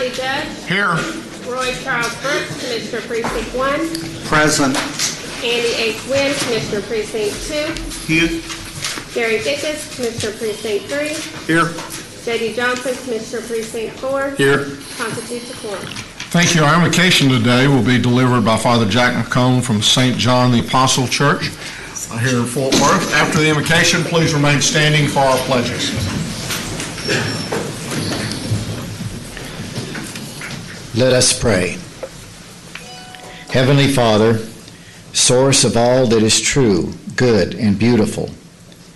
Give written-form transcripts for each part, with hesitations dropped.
Riley Judge. Here. Roy Charles Brooks, Commissioner Precinct 1. Present. Andy H. Wynn, Commissioner Precinct 2. Here. Gary Dickus, Commissioner Precinct 3. Here. J.D. Johnson, Commissioner Precinct 4. Here. Constitutes a quorum. Thank you. Our invocation today will be delivered by Father Jack McComb from St. John the Apostle Church here in Fort Worth. After the invocation, please remain standing for our pledges. Let us pray. Heavenly Father, source of all that is true, good, and beautiful,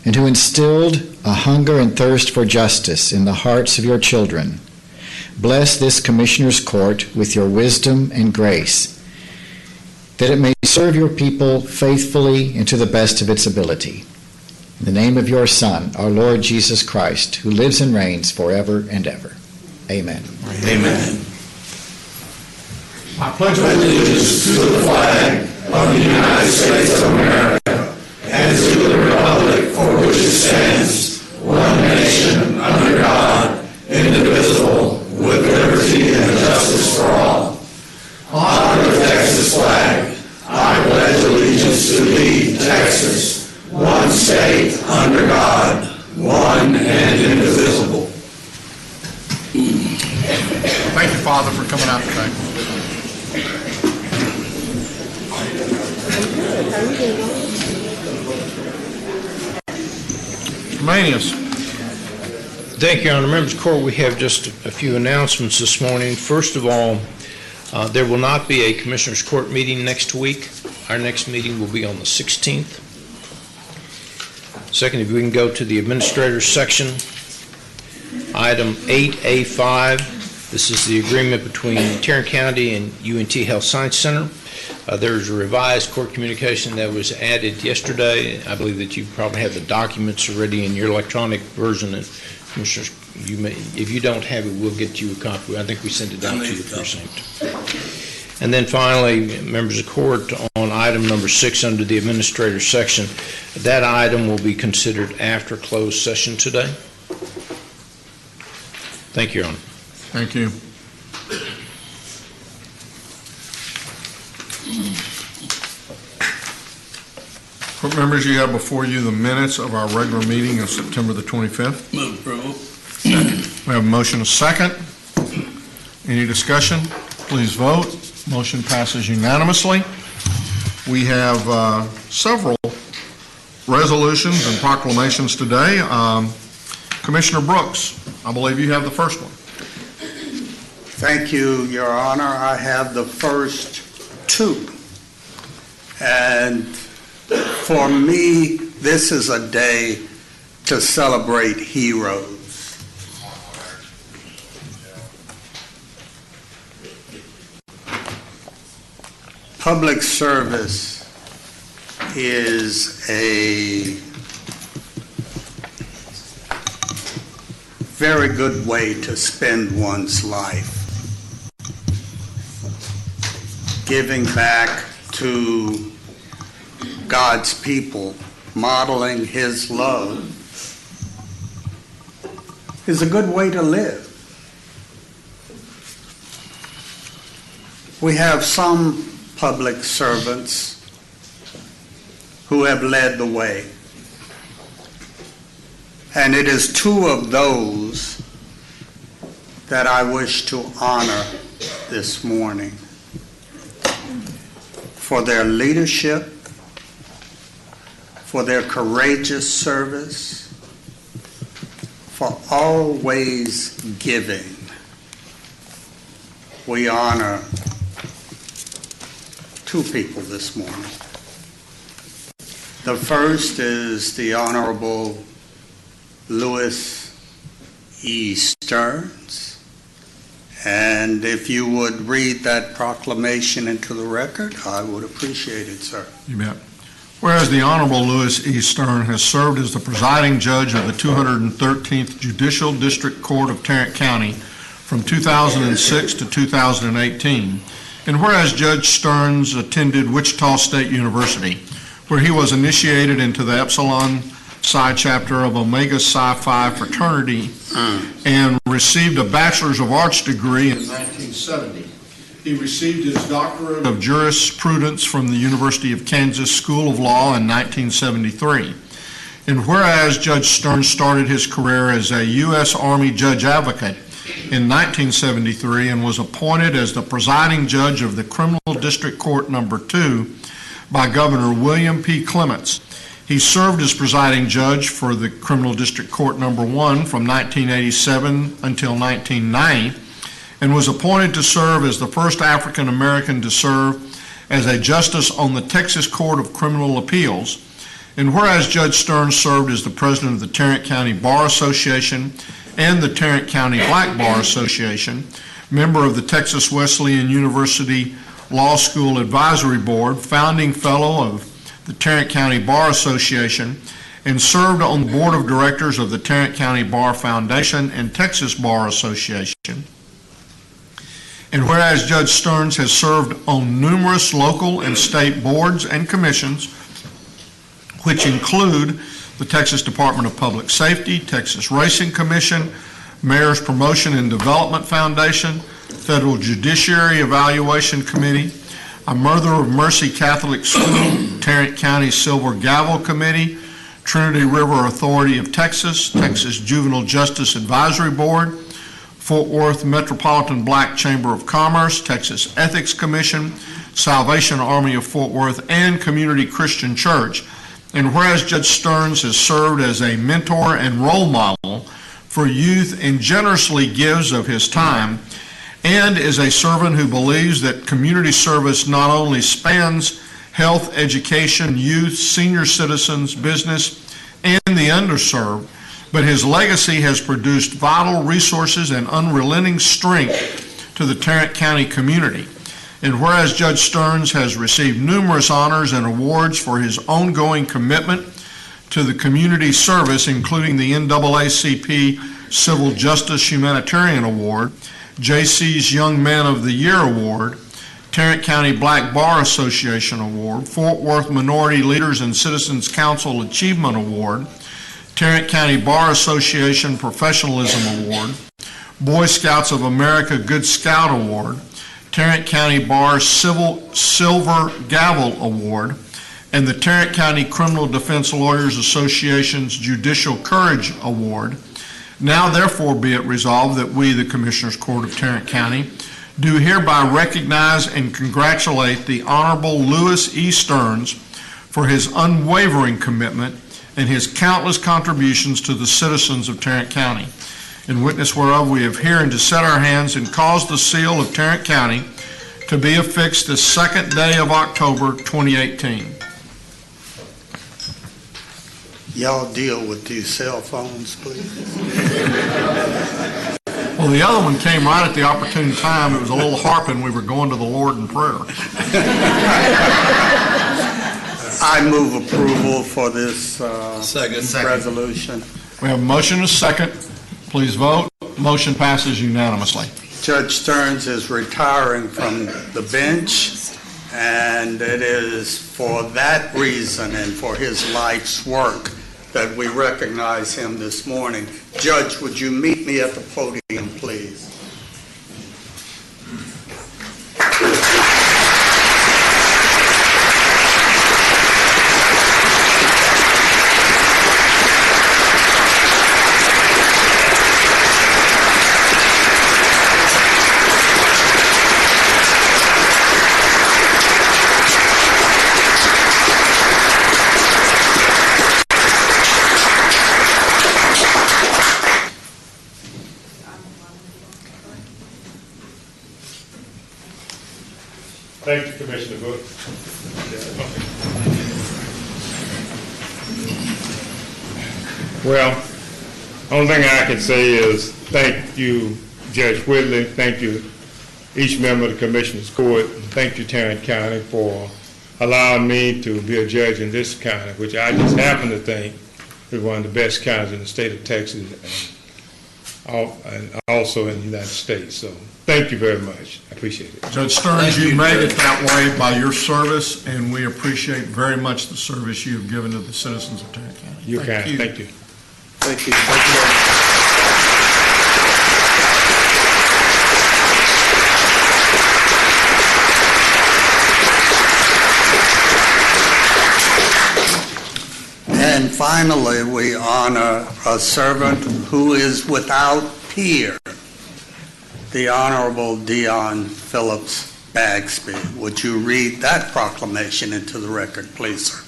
and who instilled a hunger and thirst for justice in the hearts of your children, bless this Commissioner's Court with your wisdom and grace, that it may serve your people faithfully and to the best of its ability. In the name of your Son, our Lord Jesus Christ, who lives and reigns forever and ever. Amen. Amen. I pledge allegiance to the flag of the United States of America and to the republic for which it stands, one nation, under God, indivisible, with liberty and justice for all. Honor the Texas flag. I pledge allegiance to thee, Texas, one state, under God, one and indivisible. Thank you, Father, for coming out today. Manius. Thank you, Your Honor. Members of the Court, we have just a few announcements this morning. First of all, there will not be a Commissioners Court meeting next week. Our next meeting will be on the 16th. Second, if we can go to the Administrator's section, item 8A5. This is the agreement between Tarrant County and UNT Health Science Center. There's a revised court communication that was added yesterday. I believe that you probably have the documents already in your electronic version. And Commissioners, you may, if you don't have it, we'll get you a copy. I think we sent it out to the precinct. And then finally, members of the court, on item number 6 under the Administrator's section, that item will be considered after closed session today. Thank you, Your Honor. Thank you. Court members, you have before you the minutes of our regular meeting of September the 25th. Move approval. Second. We have a motion, a second. Any discussion? Please vote. Motion passes unanimously. We have several resolutions and proclamations today. Commissioner Brooks, I believe you have the first one. Thank you, Your Honor. I have the first two. And for me, this is a day to celebrate heroes. Public service is a very good way to spend one's life. Giving back to God's people, modeling His love, is a good way to live. We have some public servants who have led the way, and it is two of those that I wish to honor this morning for their leadership, for their courageous service, for always giving. We honor two people this morning. The first is the Honorable Louis E. Stearns. And if you would read that proclamation into the record, I would appreciate it, sir. You bet. Whereas the Honorable Louis E. Stern has served as the presiding judge of the 213th Judicial District Court of Tarrant County from 2006 to 2018, and whereas Judge Stearns attended Wichita State University, where he was initiated into the Epsilon Psi chapter of Omega Psi Phi fraternity, and received a Bachelor's of Arts degree in 1970. He received his doctorate of jurisprudence from the University of Kansas School of Law in 1973. And whereas Judge Stearns started his career as a U.S. Army judge advocate in 1973 and was appointed as the presiding judge of the Criminal District Court Number 2 by Governor William P. Clements. He served as presiding judge for the Criminal District Court Number 1 from 1987 until 1990 and was appointed to serve as the first African American to serve as a justice on the Texas Court of Criminal Appeals. And whereas Judge Stearns served as the president of the Tarrant County Bar Association and the Tarrant County Black Bar Association, member of the Texas Wesleyan University Law School Advisory Board, founding fellow of the Tarrant County Bar Association, and served on the board of directors of the Tarrant County Bar Foundation and Texas Bar Association. And whereas Judge Stearns has served on numerous local and state boards and commissions, which include the Texas Department of Public Safety, Texas Racing Commission, Mayor's Promotion and Development Foundation, Federal Judiciary Evaluation Committee, a Mother of Mercy Catholic School, Tarrant County Silver Gavel Committee, Trinity River Authority of Texas, Texas Juvenile Justice Advisory Board, Fort Worth Metropolitan Black Chamber of Commerce, Texas Ethics Commission, Salvation Army of Fort Worth, and Community Christian Church. And whereas Judge Stearns has served as a mentor and role model for youth and generously gives of his time, and is a servant who believes that community service not only spans health, education, youth, senior citizens, business, and the underserved, but his legacy has produced vital resources and unrelenting strength to the Tarrant County community. And whereas Judge Stearns has received numerous honors and awards for his ongoing commitment to the community service, including the NAACP Civil Justice Humanitarian Award, JC's Young Man of the Year Award, Tarrant County Black Bar Association Award, Fort Worth Minority Leaders and Citizens Council Achievement Award, Tarrant County Bar Association Professionalism Award, Boy Scouts of America Good Scout Award, Tarrant County Bar Silver Gavel Award, and the Tarrant County Criminal Defense Lawyers Association's Judicial Courage Award. Now therefore be it resolved that we, the Commissioners Court of Tarrant County, do hereby recognize and congratulate the Honorable Louis E. Stearns for his unwavering commitment and his countless contributions to the citizens of Tarrant County. In witness whereof we have herein to set our hands and cause the seal of Tarrant County to be affixed this 2nd day of October 2018. Y'all deal with these cell phones, please. Well, the other one came right at the opportune time. It was a little harping. We were going to the Lord in prayer. I move approval for this resolution. We have a motion and a second. Please vote. Motion passes unanimously. Judge Stearns is retiring from the bench, and it is for that reason and for his life's work that we recognize him this morning. Judge, would you meet me at the podium, please? Thank you, Commissioner Book. Well, only thing I can say is thank you, Judge Whitley. Thank you, each member of the Commissioner's Court. Thank you, Tarrant County, for allowing me to be a judge in this county, which I just happen to think is one of the best counties in the state of Texas. and also in the United States. So thank you very much. I appreciate it. Judge Stearns, you made it that way by your service, and we appreciate very much the service you have given to the citizens of Tarrant County. You're kind. Thank you. Thank you. And finally, we honor a servant who is without peer, the Honorable Dion Phillips Bagsby. Would you read that proclamation into the record, please, sir?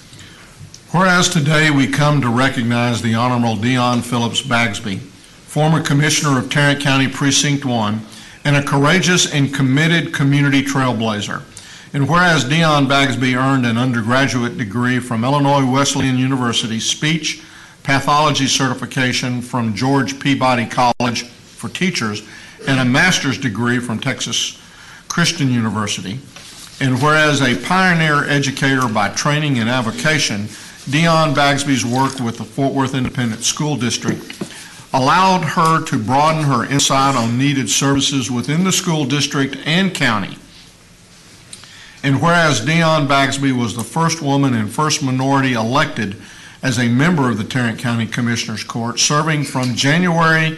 Whereas today we come to recognize the Honorable Dion Phillips Bagsby, former Commissioner of Tarrant County Precinct 1, and a courageous and committed community trailblazer. And whereas Dion Bagsby earned an undergraduate degree from Illinois Wesleyan University Speech Pathology certification from George Peabody College for Teachers and a master's degree from Texas Christian University. And whereas a pioneer educator by training and avocation, Dion Bagsby's work with the Fort Worth Independent School District allowed her to broaden her insight on needed services within the school district and county. And whereas Dion Bagsby was the first woman and first minority elected as a member of the Tarrant County Commissioners Court, serving from January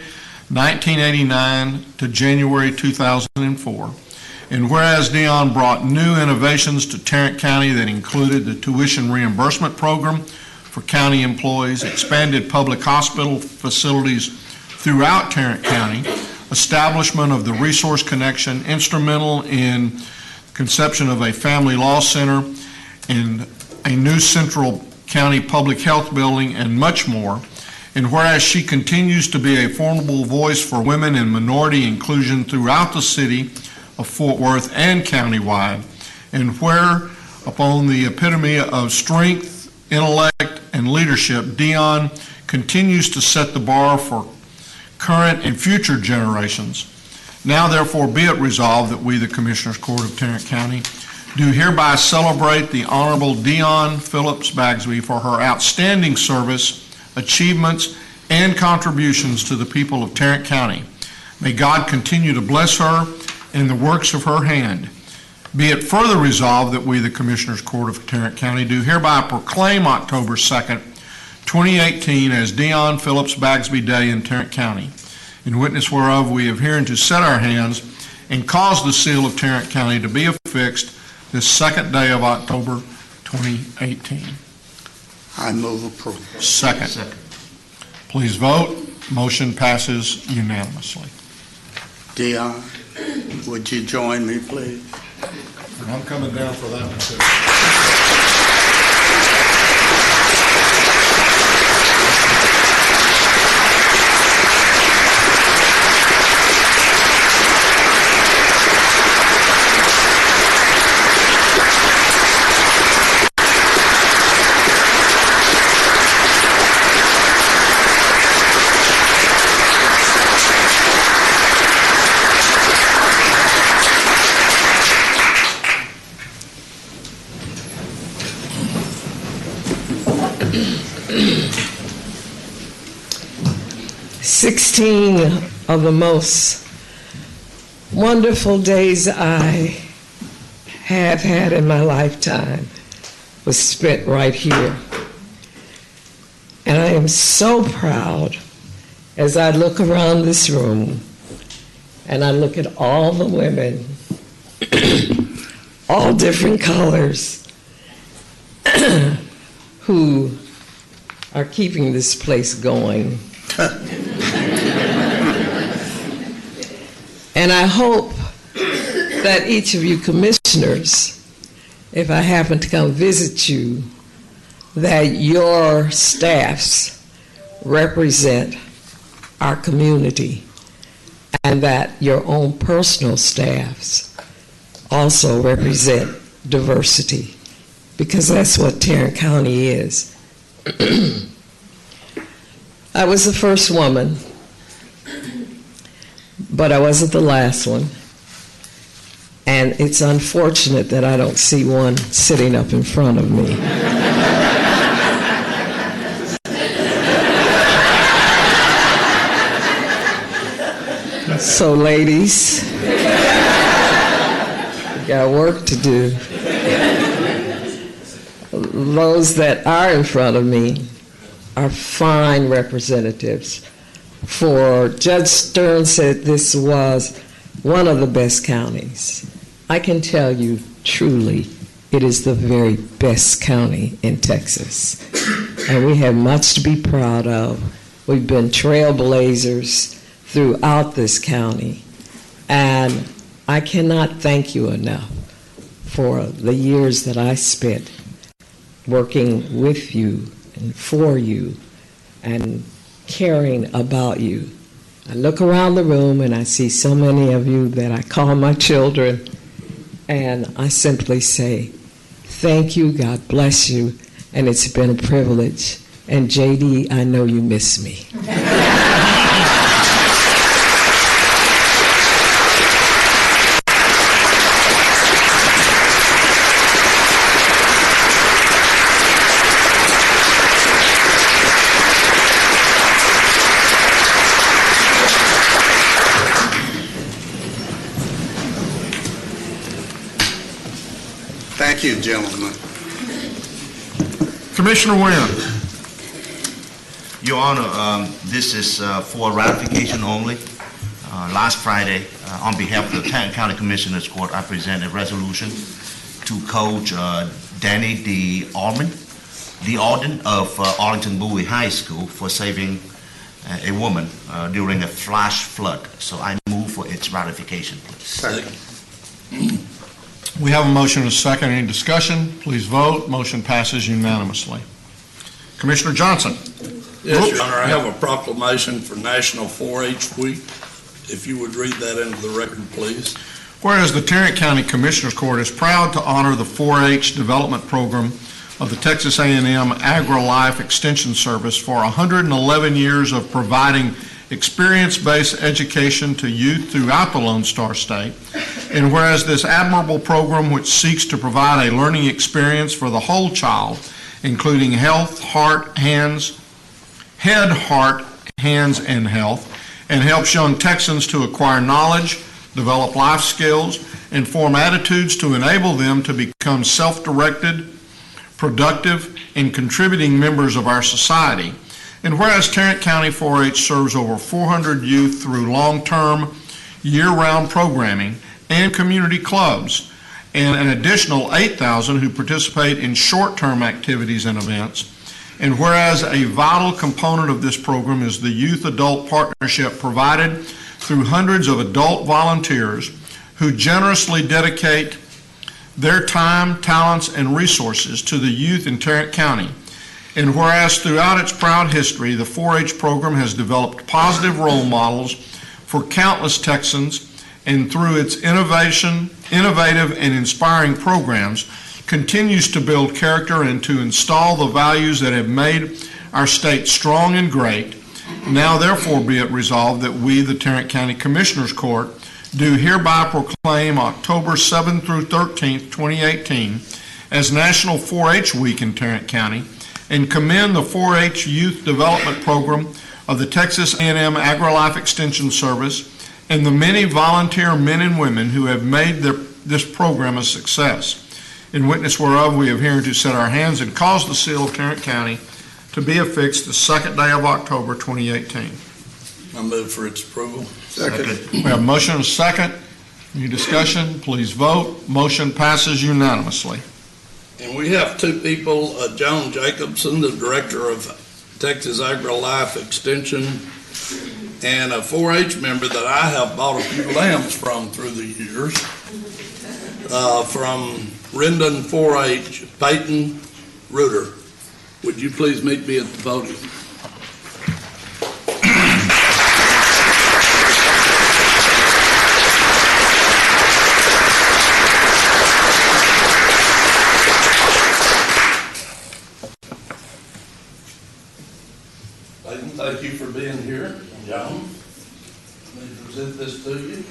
1989 to January 2004. And whereas Dion brought new innovations to Tarrant County that included the tuition reimbursement program for county employees, expanded public hospital facilities throughout Tarrant County, establishment of the Resource Connection, instrumental in conception of a family law center, and a new Central County Public Health building, and much more. And whereas she continues to be a formidable voice for women and minority inclusion throughout the city of Fort Worth and countywide, and where upon the epitome of strength, intellect, and leadership, Dion continues to set the bar for current and future generations. Now therefore be it resolved that we, the Commissioners Court of Tarrant County, do hereby celebrate the Honorable Dion Phillips Bagsby for her outstanding service, achievements, and contributions to the people of Tarrant County. May God continue to bless her and the works of her hand. Be it further resolved that we, the Commissioners Court of Tarrant County, do hereby proclaim October 2nd, 2018 as Dion Phillips Bagsby Day in Tarrant County. In witness whereof we have herein to set our hands and cause the seal of Tarrant County to be affixed this second day of October 2018. I move approval. Second. Please vote. Motion passes unanimously. Dion, would you join me, please? And I'm coming down for that one too. "16 of the most wonderful days I have had in my lifetime was spent right here. And I am so proud as I look around this room and I look at all the women, all different colors, who are keeping this place going. And I hope that each of you commissioners, if I happen to come visit you, that your staffs represent our community and that your own personal staffs also represent diversity, because that's what Tarrant County is. I was the first woman, but I wasn't the last one. And it's unfortunate that I don't see one sitting up in front of me. So, ladies, we got work to do. Those that are in front of me are fine representatives. For Judge Stern said this was one of the best counties. I can tell you truly, it is the very best county in Texas. And we have much to be proud of. We've been trailblazers throughout this county. And I cannot thank you enough for the years that I spent working with you and for you and caring about you. I look around the room and I see so many of you that I call my children, and I simply say, thank you, God bless you, and it's been a privilege. And JD, I know you miss me. Thank you, gentlemen. Commissioner Wynn. Your Honor, this is for ratification only. Last Friday, on behalf of the Tarrant County Commissioners Court, I presented a resolution to Coach Danny D. Alden of Arlington Bowie High School for saving a woman during a flash flood. So I move for its ratification, please. Second. We have a motion and a second. Any discussion? Please vote. Motion passes unanimously. Commissioner Johnson. Yes, Oops. Your Honor, I have a proclamation for National 4-H Week. If you would read that into the record, please. Whereas the Tarrant County Commissioners Court is proud to honor the 4-H development program of the Texas A&M AgriLife Extension Service for 111 years of providing experience-based education to youth throughout the Lone Star State. And whereas this admirable program, which seeks to provide a learning experience for the whole child, including head, heart, hands, and health, and helps young Texans to acquire knowledge, develop life skills, and form attitudes to enable them to become self-directed, productive, and contributing members of our society. And whereas Tarrant County 4-H serves over 400 youth through long-term, year-round programming and community clubs, and an additional 8,000 who participate in short-term activities and events. And whereas a vital component of this program is the youth-adult partnership provided through hundreds of adult volunteers who generously dedicate their time, talents, and resources to the youth in Tarrant County. And whereas throughout its proud history, the 4-H program has developed positive role models for countless Texans, and through its innovative and inspiring programs, continues to build character and to install the values that have made our state strong and great. Now therefore be it resolved that we, the Tarrant County Commissioners Court, do hereby proclaim October 7th through 13th, 2018 as National 4-H Week in Tarrant County, and commend the 4-H Youth Development Program of the Texas A&M AgriLife Extension Service and the many volunteer men and women who have made this program a success. In witness whereof, we have hereunto set our hands and caused the seal of Tarrant County to be affixed the second day of October 2018. I move for its approval. Second. We have a motion and a second. Any discussion? Please vote. Motion passes unanimously. And we have two people, Joan Jacobson, the director of Texas AgriLife Extension, and a 4-H member that I have bought a few lambs from through the years, from Rendon 4-H, Peyton Reuter. Would you please meet me at the podium? Peyton, thank you for being here. John, let me present this to you.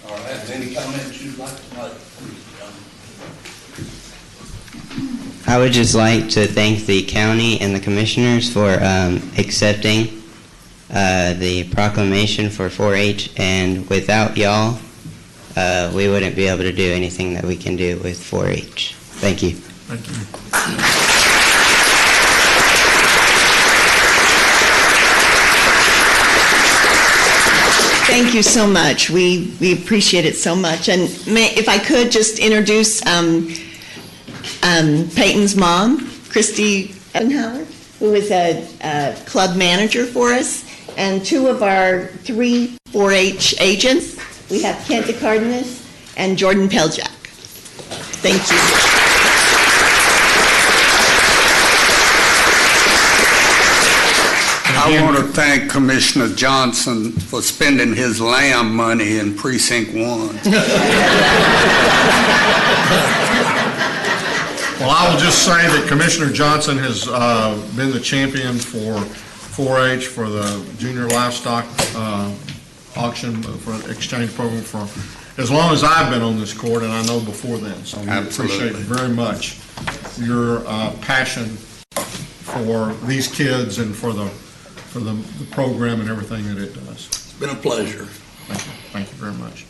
All right, any comments you'd like to make, please, John? I would just like to thank the county and the commissioners for accepting the proclamation for 4-H, and without y'all, we wouldn't be able to do anything that we can do with 4-H. Thank you. Thank you. Thank you so much. We appreciate it so much. And if I could just introduce Peyton's mom, Christy Ebenhauer, who is a club manager for us, and 2 of our 3 4-H agents. We have Kenta Cardenas and Jordan Peljak. Thank you. I want to thank Commissioner Johnson for spending his lamb money in Precinct 1. Well, I will just say that Commissioner Johnson has been the champion for 4-H, for the junior livestock auction, for exchange program for as long as I've been on this court, and I know before then. So we appreciate very much your passion for these kids and for the program and everything that it does. It's been a pleasure. Thank you. Thank you very much.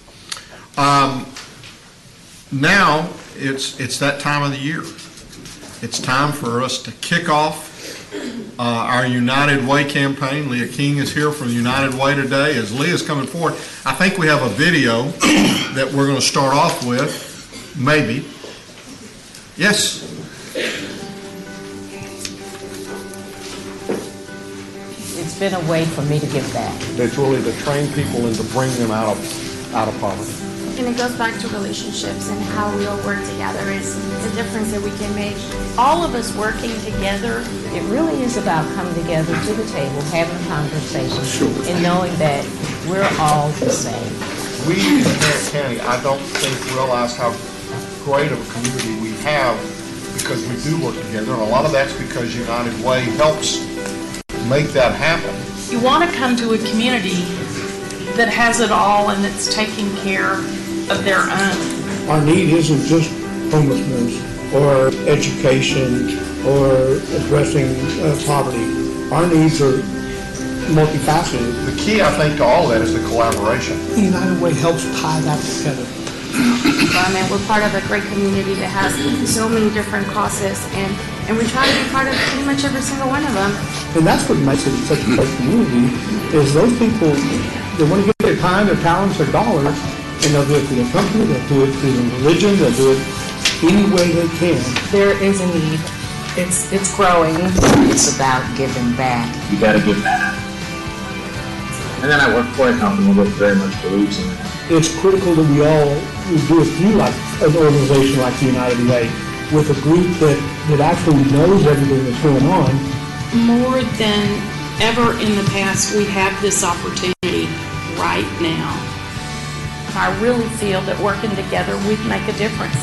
Now it's that time of the year. It's time for us to kick off our United Way campaign. Leah King is here from United Way today. As Leah's coming forward, I think we have a video that we're going to start off with. Maybe. Yes. It's been a way for me to give back. It's really to train people and to bring them out of poverty. And it goes back to relationships and how we all work together is the difference that we can make. All of us working together. It really is about coming together to the table, having a conversation, and knowing that we're all the same. We in Tarrant County, I don't think realize how great of a community we have because we do work together, and a lot of that's because United Way helps make that happen. You want to come to a community that has it all and that's taking care of their own. Our need isn't just homelessness or education or addressing poverty. Our needs are multifaceted. The key, I think, to all that is the collaboration. United Way helps tie that together. I mean, we're part of a great community that has so many different causes, and we try to be part of pretty much every single one of them. And that's what makes it such a great community, is those people, they want to give their time, their talents, their dollars, and they'll do it through their company, they'll do it through their religion, they'll do it any way they can. There is a need. It's growing. It's about giving back. You got to give back. And then I work for a company that very much believes in that. It's critical that we all do a few like an organization like the United Way with a group that actually knows everything that's going on. More than ever in the past, we have this opportunity right now. I really feel that working together, we can make a difference.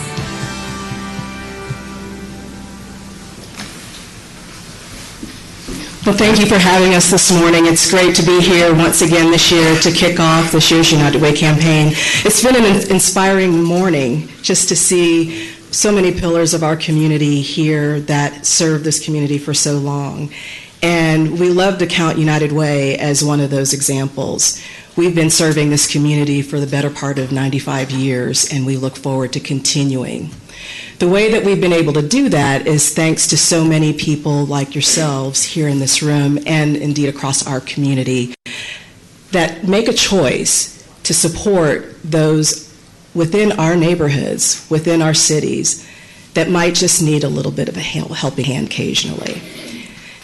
Well, thank you for having us this morning. It's great to be here once again this year to kick off this year's United Way campaign. It's been an inspiring morning just to see so many pillars of our community here that serve this community for so long. And we love to count United Way as one of those examples. We've been serving this community for the better part of 95 years, and we look forward to continuing. The way that we've been able to do that is thanks to so many people like yourselves here in this room and indeed across our community that make a choice to support those within our neighborhoods, within our cities, that might just need a little bit of a helping hand occasionally.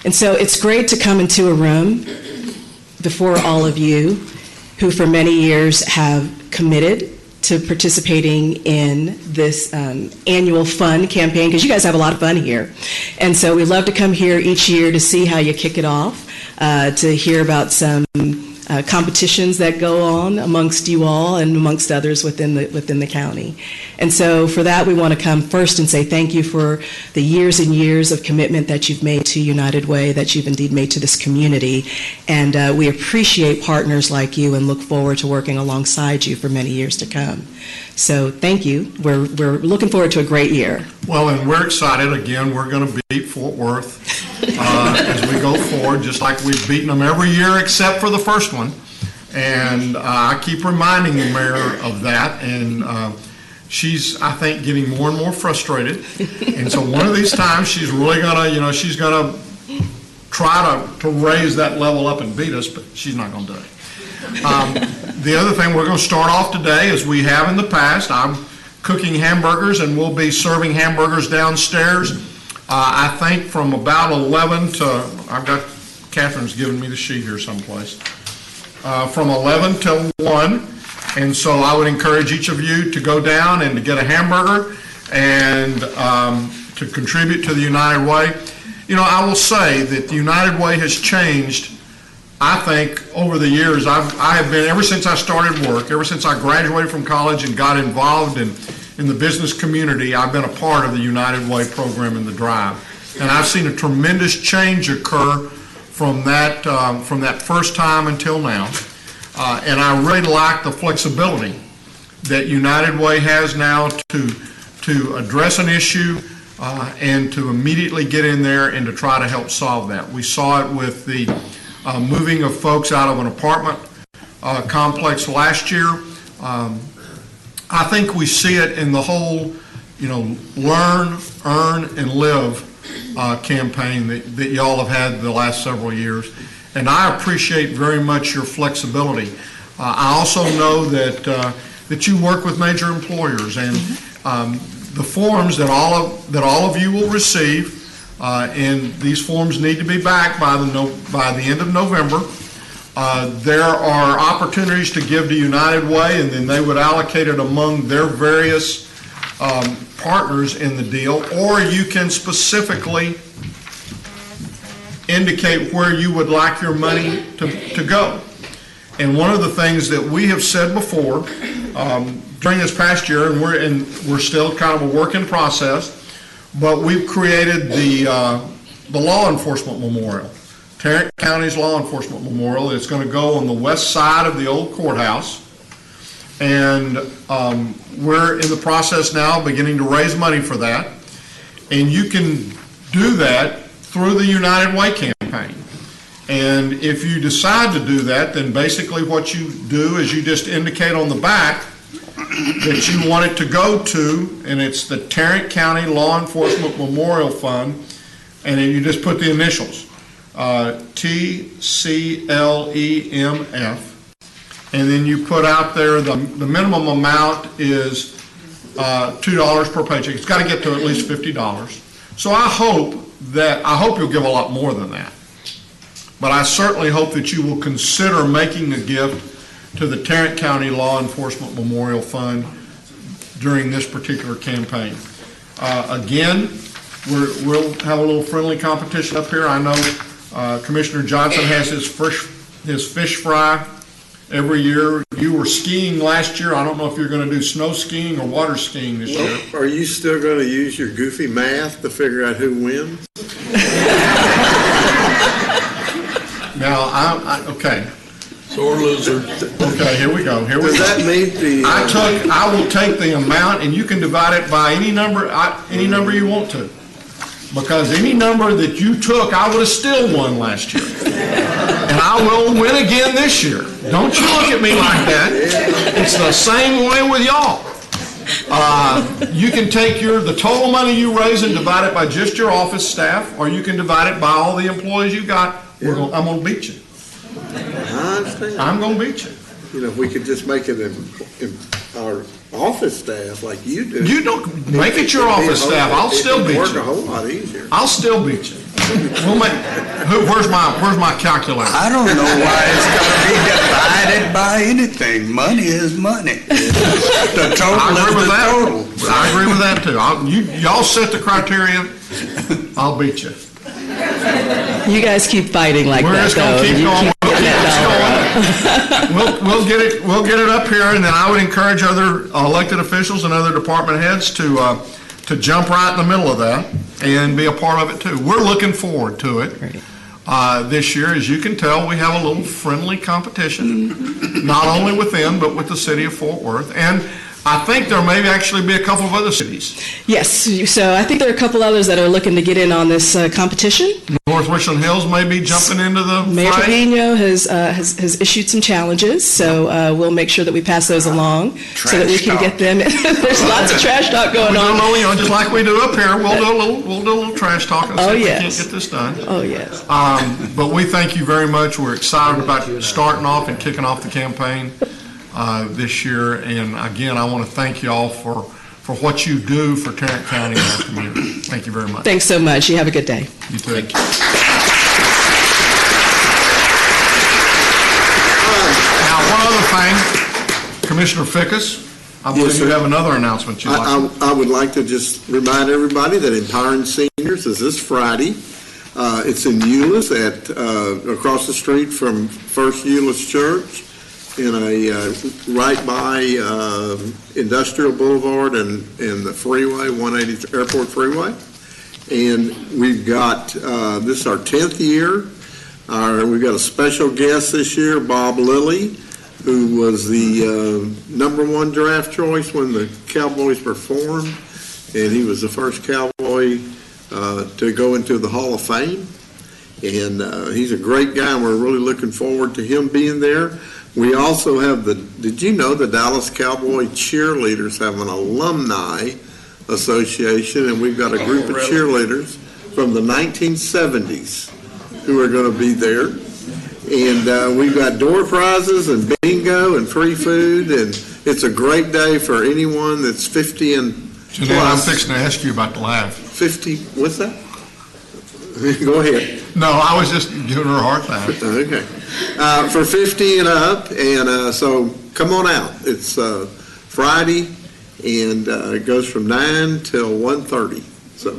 And so it's great to come into a room before all of you who for many years have committed to participating in this annual fun campaign, because you guys have a lot of fun here. And so we love to come here each year to see how you kick it off, to hear about some competitions that go on amongst you all and amongst others within the county. And so for that, we want to come first and say thank you for the years and years of commitment that you've made to United Way, that you've indeed made to this community. And we appreciate partners like you and look forward to working alongside you for many years to come. So thank you. We're looking forward to a great year. Well, and we're excited. Again, we're going to beat Fort Worth as we go forward, just like we've beaten them every year except for the first one. And I keep reminding the mayor of that. And she's, I think, getting more and more frustrated. And so one of these times she's really going to, she's going to try to raise that level up and beat us, but she's not going to do it. The other thing we're going to start off today, as we have in the past, I'm cooking hamburgers and we'll be serving hamburgers downstairs. I think from about 11 to, I've got, Catherine's giving me the sheet here someplace, from 11 till 1. And so I would encourage each of you to go down and to get a hamburger and to contribute to the United Way. I will say that the United Way has changed. I think over the years, I have been, ever since I started work, ever since I graduated from college and got involved in the business community, I've been a part of the United Way program in the Drive. And I've seen a tremendous change occur from that first time until now. And I really like the flexibility that United Way has now to address an issue and to immediately get in there and to try to help solve that. We saw it with the moving of folks out of an apartment complex last year. I think we see it in the whole, learn, earn, and live campaign that y'all have had the last several years. And I appreciate very much your flexibility. I also know that you work with major employers, and the forms that all of you will receive. And these forms need to be back by the end of November. There are opportunities to give to United Way, and then they would allocate it among their various partners in the deal, or you can specifically indicate where you would like your money to go. And one of the things that we have said before during this past year, and we're still kind of a work in process, but we've created the law enforcement memorial, Tarrant County's law enforcement memorial. It's going to go on the west side of the old courthouse, and we're in the process now beginning to raise money for that. And you can do that through the United Way campaign. And if you decide to do that, then basically what you do is you just indicate on the back that you want it to go to, and it's the Tarrant County Law Enforcement Memorial Fund, and then you just put the initials, TCLEMF, and then you put out there the minimum amount is $2 per paycheck. It's got to get to at least $50. So I hope you'll give a lot more than that. But I certainly hope that you will consider making a gift to the Tarrant County Law Enforcement Memorial Fund during this particular campaign. Again, we'll have a little friendly competition up here. I know Commissioner Johnson has his fish fry every year. You were skiing last year. I don't know if you're going to do snow skiing or water skiing this year. Are you still going to use your goofy math to figure out who wins? Now, okay. Sore loser. Okay, here we go. Does that mean I will take the amount, and you can divide it by any number you want to. Because any number that you took, I would have still won last year. And I will win again this year. Don't you look at me like that. It's the same way with y'all. You can take the total money you raise and divide it by just your office staff, or you can divide it by all the employees you got. I'm going to beat you. I understand. I'm going to beat you. If we could just make it in our office staff like you do. You don't make it your office staff. I'll still beat you. Work a whole lot easier. I'll still beat you. Where's my calculator? I don't know why it's got to be divided by anything. Money is money. The total is the total. I agree with that too. Y'all set the criteria. I'll beat you. You guys keep fighting like We're that, just going though. to keep going. Keep getting that dollar up. We'll get it up here, and then I would encourage other elected officials and other department heads to jump right in the middle of that and be a part of it too. We're looking forward to it. This year, as you can tell, we have a little friendly competition, not only with them, but with the city of Fort Worth. And I think there may actually be a couple of other cities. Yes, so I think there are a couple others that are looking to get in on this competition. North Richland Hills may be jumping into the Mayor fray. Trevino has issued some challenges, so we'll make sure that we pass those along so that we can get them. There's lots of trash talk going on. Just like we do up here, we'll do a little trash talk and see if we can't get this done. Oh, yes. But we thank you very much. We're excited about starting off and kicking off the campaign this year. And again, I want to thank you all for what you do for Tarrant County and our community. Thank you very much. Thanks so much. You have a good day. You too. Thank you. Now, one other thing, Commissioner Fickus, I believe you have another announcement you'd like to. I would like to just remind everybody that Empowering Seniors is this Friday. It's in Euless across the street from First Euless Church, in right by Industrial Boulevard and the freeway, 180 Airport Freeway. And we've got, this is our 10th year. We've got a special guest this year, Bob Lilly, who was the #1 draft choice when the Cowboys were formed. And he was the first Cowboy to go into the Hall of Fame. And he's a great guy, and we're really looking forward to him being there. We also have did you know the Dallas Cowboy cheerleaders have an alumni association, and we've got a group of cheerleaders from the 1970s who are going to be there. And we've got door prizes and bingo and free food, and it's a great day for anyone that's 50 and Janelle, I'm fixing to ask you about the laugh. 50, what's that? Go ahead. No, I was just giving her a hard time. Okay. For 50 and up, and so come on out. It's Friday, and it goes from 9 till 1:30. So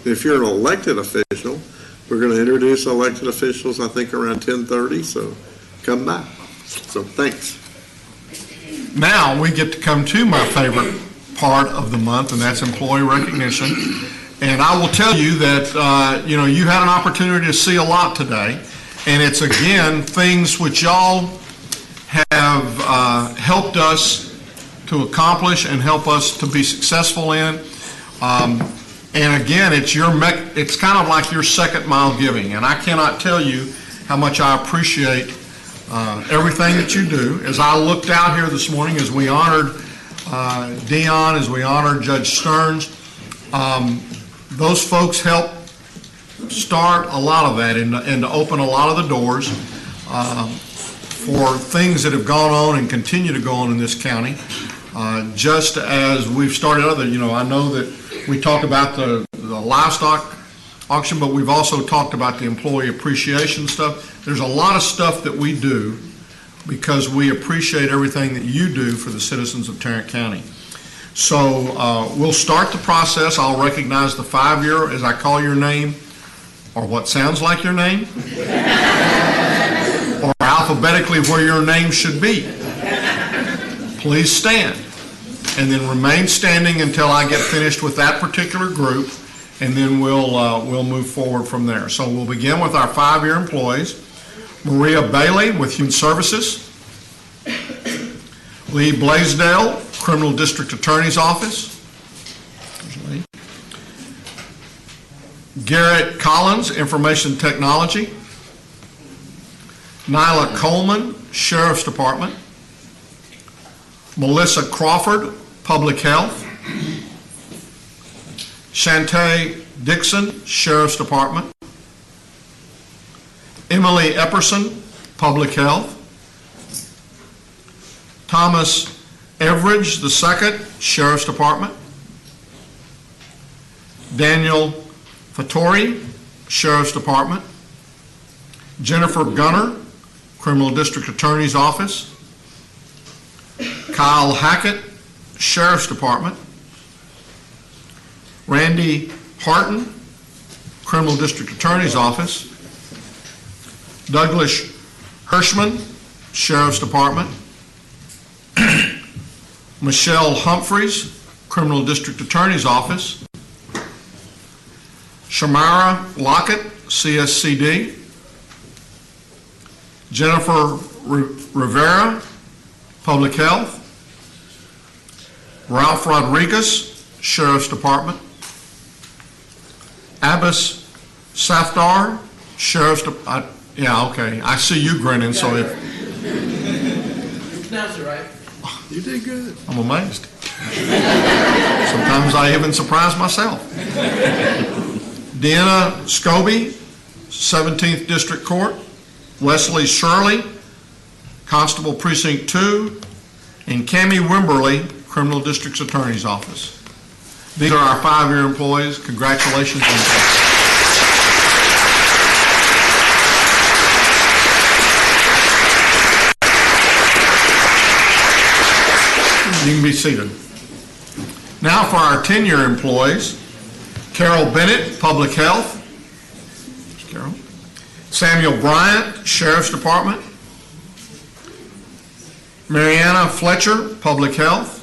if you're an elected official, we're going to introduce elected officials, I think, around 10:30, so come by. So thanks. Now we get to come to my favorite part of the month, and that's employee recognition. And I will tell you that, you had an opportunity to see a lot today. And it's, again, things which y'all have helped us to accomplish and help us to be successful in. And, again, it's kind of like your second mile giving. And I cannot tell you how much I appreciate everything that you do. As I looked out here this morning, as we honored Dion, as we honored Judge Stearns, those folks helped start a lot of that and to open a lot of the doors for things that have gone on and continue to go on in this county. Just as we've started other, I know that we talk about the livestock auction, but we've also talked about the employee appreciation stuff. There's a lot of stuff that we do because we appreciate everything that you do for the citizens of Tarrant County. So we'll start the process. I'll recognize the 5-year as I call your name, or what sounds like your name, or alphabetically where your name should be. Please stand, and then remain standing until I get finished with that particular group, and then we'll move forward from there. So we'll begin with our 5-year employees. Maria Bailey with Human Services. Lee Blaisdell, Criminal District Attorney's Office. Garrett Collins, Information Technology. Nyla Coleman, Sheriff's Department. Melissa Crawford, Public Health. Shantae Dixon, Sheriff's Department. Emily Epperson, Public Health. Thomas Everidge II, Sheriff's Department. Daniel Fattori, Sheriff's Department. Jennifer Gunner, Criminal District Attorney's Office. Kyle Hackett, Sheriff's Department. Randy Harton, Criminal District Attorney's Office. Douglas Hirschman, Sheriff's Department. Michelle Humphreys, Criminal District Attorney's Office. Shamara Lockett, CSCD. Jennifer Rivera, Public Health. Ralph Rodriguez, Sheriff's Department. Abbas Safdar, Sheriff's Department. Yeah, okay. I see you grinning, so if... That's right. You did good. I'm amazed. Sometimes I even surprise myself. Deanna Scobie, 17th District Court. Wesley Shirley, Constable Precinct 2. And Cammie Wimberly, Criminal District's Attorney's Office. These are our 5-year employees. Congratulations. You can be seated. Now for our 10-year employees. Carol Bennett, Public Health. Carol. Samuel Bryant, Sheriff's Department. Mariana Fletcher, Public Health.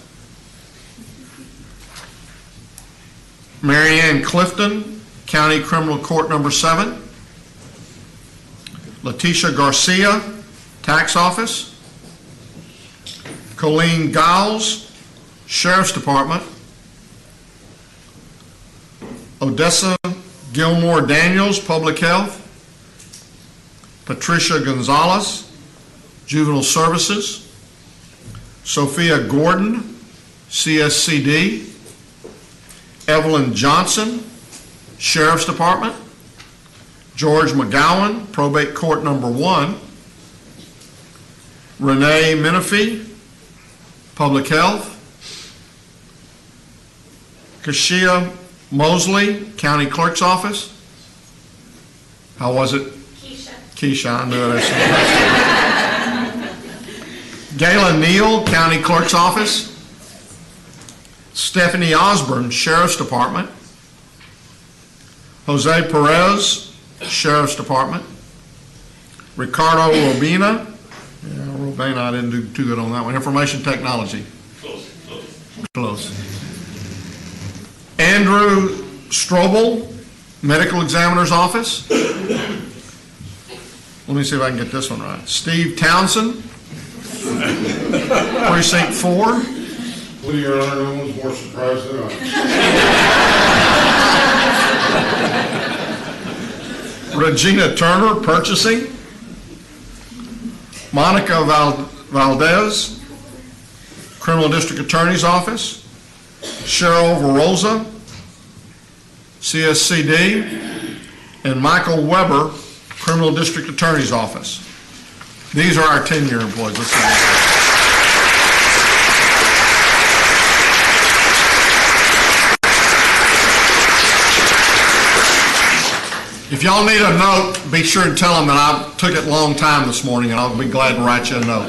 Marianne Clifton, County Criminal Court Number 7. Letitia Garcia, Tax Office. Colleen Giles, Sheriff's Department. Odessa Gilmore Daniels, Public Health. Patricia Gonzalez, Juvenile Services. Sophia Gordon, CSCD. Evelyn Johnson, Sheriff's Department. George McGowan, Probate Court Number 1. Renee Menifee, Public Health. Kashia Mosley, County Clerk's Office. How was it? Keisha, I knew it. Gayla Neal, County Clerk's Office. Stephanie Osborne, Sheriff's Department. Jose Perez, Sheriff's Department. Ricardo Robina. Yeah, Robina, I didn't do too good on that one. Information Technology. Close. Andrew Strobel, Medical Examiner's Office. Let me see if I can get this one right. Steve Townsend, Precinct 4. Well, Your Honor, no one's more surprised than I. Regina Turner, Purchasing. Monica Valdez, Criminal District Attorney's Office. Cheryl Veroza, CSCD. And Michael Weber, Criminal District Attorney's Office. These are our 10-year employees. Let's see. If y'all need a note, be sure to tell them that I took it a long time this morning, and I'll be glad to write you a note.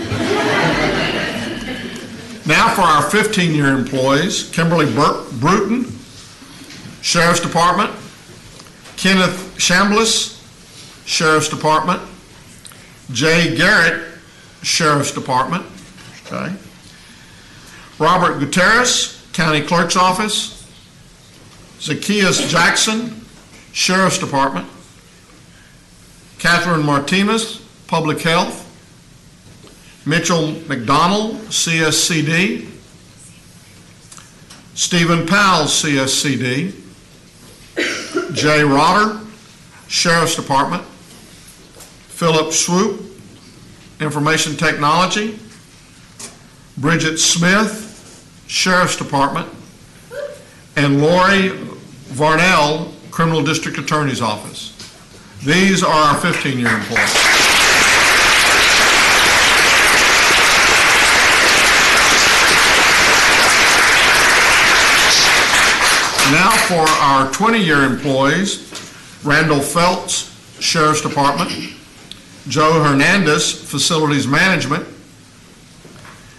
Now for our 15-year employees, Kimberly Bruton, Sheriff's Department. Kenneth Chambliss, Sheriff's Department. Jay Garrett, Sheriff's Department. Okay. Robert Gutierrez, County Clerk's Office. Zacchaeus Jackson, Sheriff's Department. Catherine Martinez, Public Health. Mitchell McDonald, CSCD. Stephen Powell, CSCD. Jay Rotter, Sheriff's Department. Philip Swoop, Information Technology. Bridget Smith, Sheriff's Department. And Lori Varnell, Criminal District Attorney's Office. These are our 15-year employees. Now for our 20-year employees, Randall Phelps, Sheriff's Department. Joe Hernandez, Facilities Management.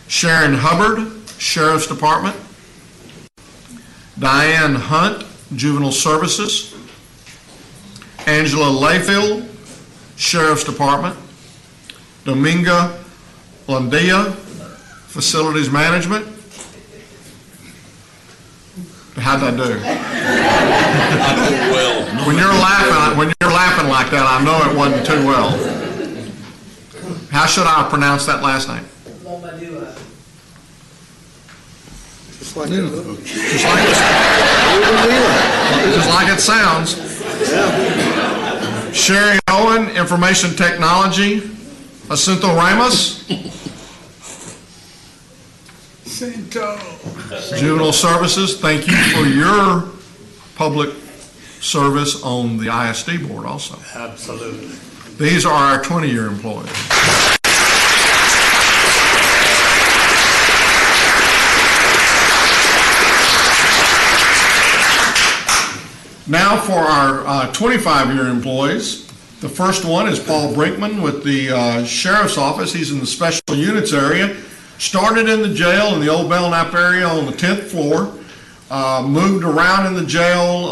Sharon Hubbard, Sheriff's Department. Diane Hunt, Juvenile Services. Angela Layfield, Sheriff's Department. Dominga Landia, Facilities Management. How'd I do? Well. When you're laughing like that, I know it wasn't too well. How should I pronounce that last name? Just like Just like it sounds. Sherry Owen, Information Technology. Jacinto Ramos, Juvenile Services. Thank you for your public service on the ISD board also. Absolutely. These are our 20-year employees. Now for our 25-year employees. The first one is Paul Brinkman with the Sheriff's Office. He's in the Special Units area. Started in the jail in the old Belknap area on the 10th floor. Moved around in the jail,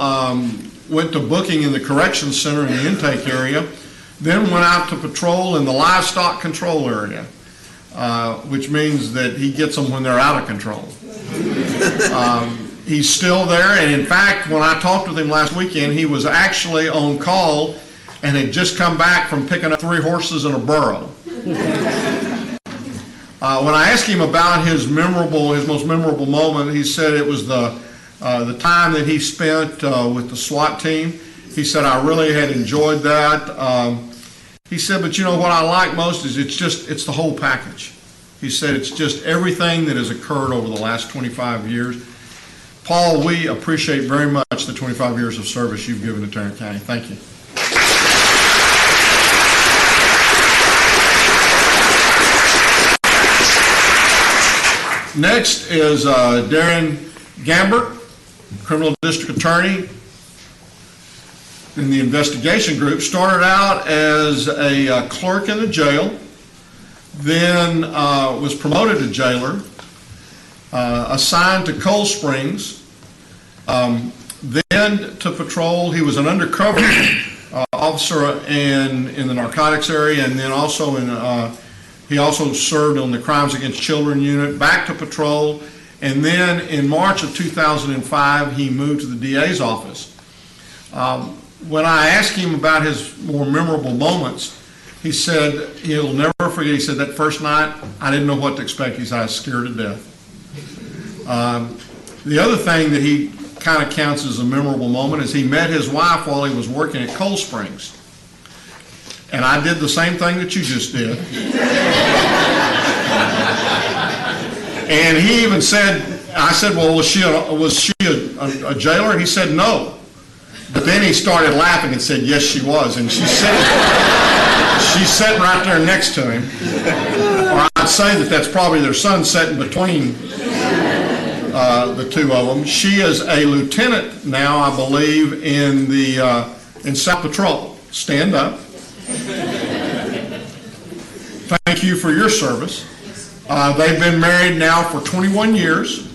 went to booking in the Corrections Center in the intake area. Then went out to patrol in the livestock control area, which means that he gets them when they're out of control. He's still there, and in fact, when I talked with him last weekend, he was actually on call and had just come back from picking up 3 horses and a burro. When I asked him about his most memorable moment, he said it was the time that he spent with the SWAT team. He said, I really had enjoyed that. He said, but you know what I like most is it's the whole package. He said it's just everything that has occurred over the last 25 years. Paul, we appreciate very much the 25 years of service you've given to Tarrant County. Thank you. Next is Darren Gambert, Criminal District Attorney in the investigation group. Started out as a clerk in the jail, then was promoted to jailer, assigned to Cold Springs, then to patrol. He was an undercover officer in the narcotics area, and then also he also served on the Crimes Against Children unit, back to patrol, and then in March of 2005, he moved to the DA's office. When I asked him about his more memorable moments, he said he'll never forget, he said that first night, I didn't know what to expect. He said, I was scared to death. The other thing that he kind of counts as a memorable moment is he met his wife while he was working at Cold Springs. And I did the same thing that you just did. And he even said, I said, well, was she a jailer? He said, no. But then he started laughing and said, yes, she was. And she's sitting right there next to him. Or I'd say that's probably their son sitting between the two of them. She is a lieutenant now, I believe, in South Patrol. Stand up. Thank you for your service. They've been married now for 21 years.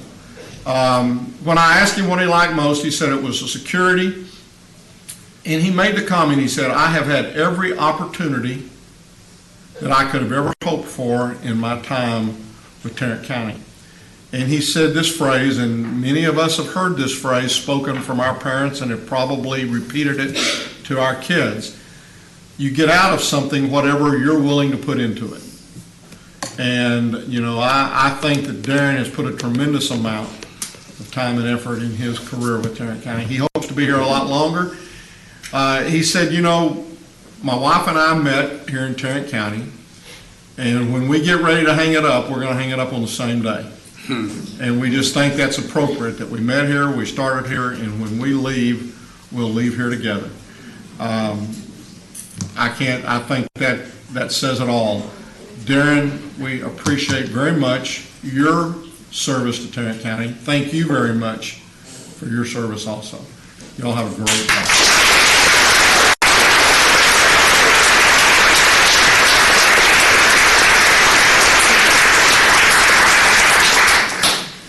When I asked him what he liked most, he said it was the security. And he made the comment, he said, I have had every opportunity that I could have ever hoped for in my time with Tarrant County. And he said this phrase, and many of us have heard this phrase spoken from our parents and have probably repeated it to our kids. You get out of something whatever you're willing to put into it. And, you know, I think that Darren has put a tremendous amount of time and effort in his career with Tarrant County. He hopes to be here a lot longer. He said, you know, my wife and I met here in Tarrant County, and when we get ready to hang it up, we're going to hang it up on the same day. And we just think that's appropriate that we met here, we started here, and when we leave, we'll leave here together. I think that says it all. Darren, we appreciate very much your service to Tarrant County. Thank you very much for your service also. Y'all have a great day.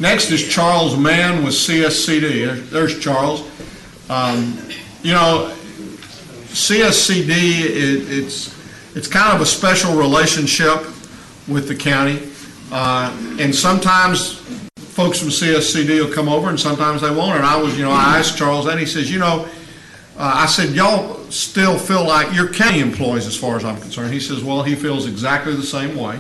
Next is Charles Mann with CSCD. There's Charles. You know, CSCD, it's kind of a special relationship with the county. And sometimes folks from CSCD will come over and sometimes they won't. And I asked Charles that, and he says, I said, y'all still feel like you're county employees as far as I'm concerned. He says, well, he feels exactly the same way.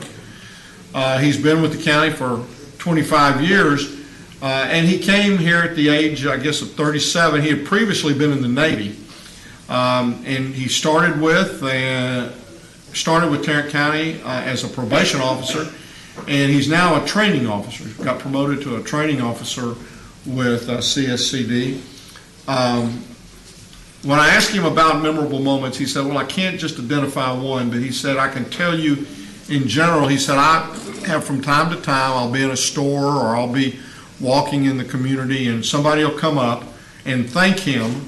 He's been with the county for 25 years, and he came here at the age, I guess, of 37. He had previously been in the Navy, and he started with Tarrant County as a probation officer, and he's now a training officer. He got promoted to a training officer with CSCD. When I asked him about memorable moments, he said, well, I can't just identify one, but he said, I can tell you in general. He said, I have from time to time, I'll be in a store or I'll be walking in the community and somebody will come up and thank him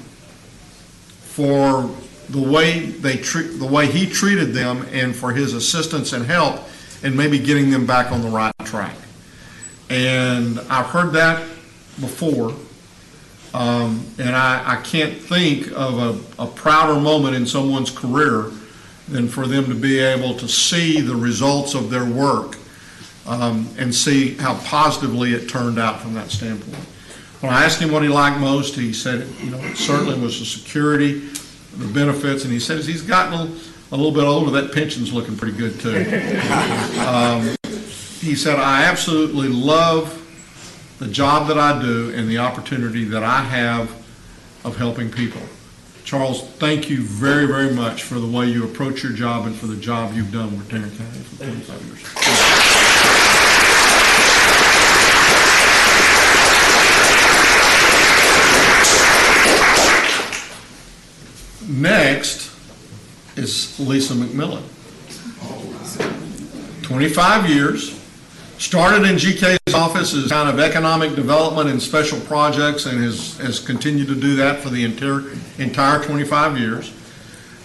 for the way he treated them and for his assistance and help and maybe getting them back on the right track. And I've heard that before. And I can't think of a prouder moment in someone's career than for them to be able to see the results of their work and see how positively it turned out from that standpoint. When I asked him what he liked most, he said, it certainly was the security, the benefits, and he says he's gotten a little bit older. That pension's looking pretty good too. He said, I absolutely love the job that I do and the opportunity that I have of helping people. Charles, thank you very, very much for the way you approach your job and for the job you've done with Tarrant County for 25 years. Next is Lisa McMillan. 25 years. Started in GK's office as kind of economic development and special projects and has continued to do that for the entire 25 years.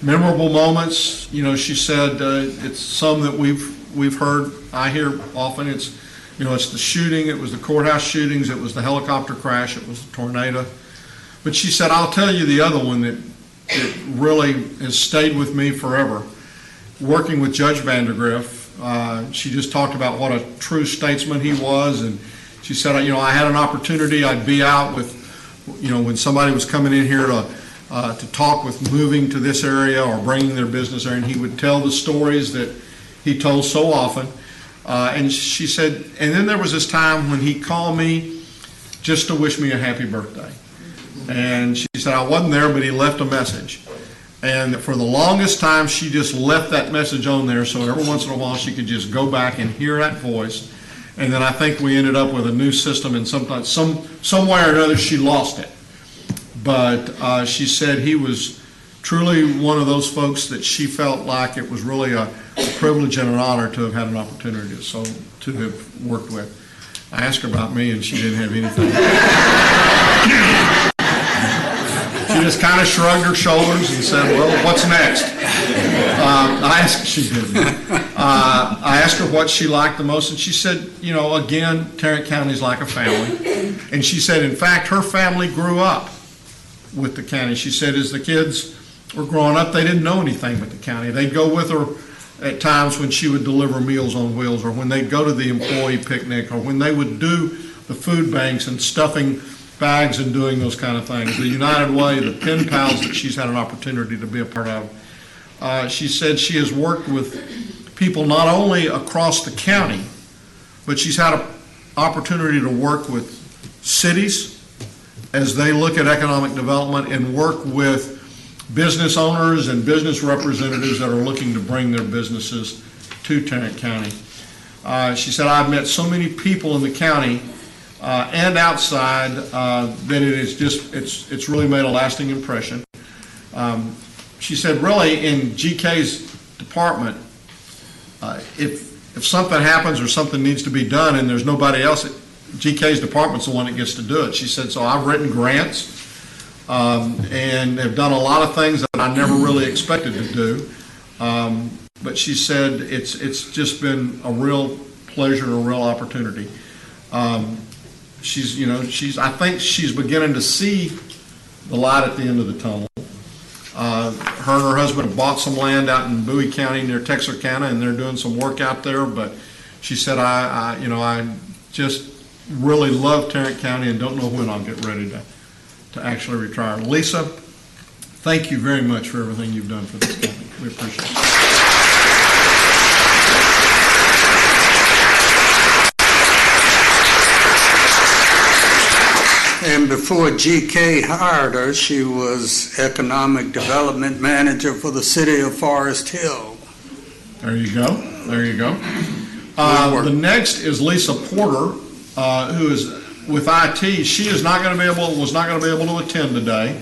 Memorable moments, she said it's some that we've heard, I hear often. It's the shooting, it was the courthouse shootings, it was the helicopter crash, it was the tornado. But she said, I'll tell you the other one that really has stayed with me forever. Working with Judge Vandergriff, she just talked about what a true statesman he was, and she said, I had an opportunity. I'd be out with, when somebody was coming in here to talk with moving to this area or bringing their business there, and he would tell the stories that he told so often. And she said, and then there was this time when he called me just to wish me a happy birthday. And she said, I wasn't there, but he left a message. And for the longest time, she just left that message on there so every once in a while she could just go back and hear that voice. And then I think we ended up with a new system, and sometimes, some way or another, she lost it. But she said he was truly one of those folks that she felt like it was really a privilege and an honor to have had an opportunity to have worked with. I asked her about me, and she didn't have anything. She just kind of shrugged her shoulders and said, well, what's next? I asked her what she liked the most, and she said, again, Tarrant County is like a family. And she said, in fact, her family grew up with the county. She said as the kids were growing up, they didn't know anything but the county. They'd go with her at times when she would deliver Meals on Wheels, or when they'd go to the employee picnic, or when they would do the food banks and stuffing bags and doing those kind of things. The United Way, the pen pals that she's had an opportunity to be a part of. She said she has worked with people not only across the county, but she's had an opportunity to work with cities as they look at economic development and work with business owners and business representatives that are looking to bring their businesses to Tarrant County. She said, I've met so many people in the county and outside that it's really made a lasting impression. She said, really, in GK's department, if something happens or something needs to be done and there's nobody else, GK's department's the one that gets to do it. She said, so I've written grants and have done a lot of things that I never really expected to do. But she said it's just been a real pleasure and a real opportunity. I think she's beginning to see the light at the end of the tunnel. her and her husband have bought some land out in Bowie County near Texarkana, and they're doing some work out there. But she said, I just really love Tarrant County and don't know when I'll get ready to actually retire. Lisa, thank you very much for everything you've done for this county. We appreciate it. And before GK hired her, she was Economic Development Manager for the city of Forest Hill. There you go. There you go. The next is Lisa Porter, who is with IT. She is not going to be was not going to be able to attend today.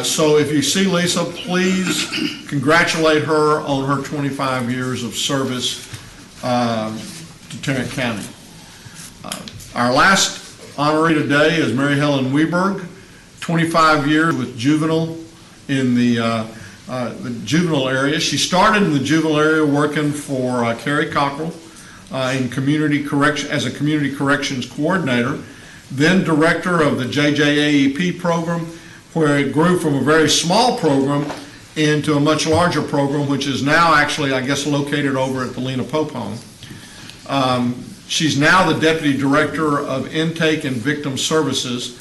So if you see Lisa, please congratulate her on her 25 years of service to Tarrant County. Our last honoree today is Mary Helen Weberg, 25 years with juvenile in the juvenile area. She started in the juvenile area working for Carrie Cockrell in community correction as a community corrections coordinator, then director of the JJAEP program, where it grew from a very small program into a much larger program, which is now actually, I guess, located over at the Lena Pope Home. She's now the Deputy Director of Intake and Victim Services,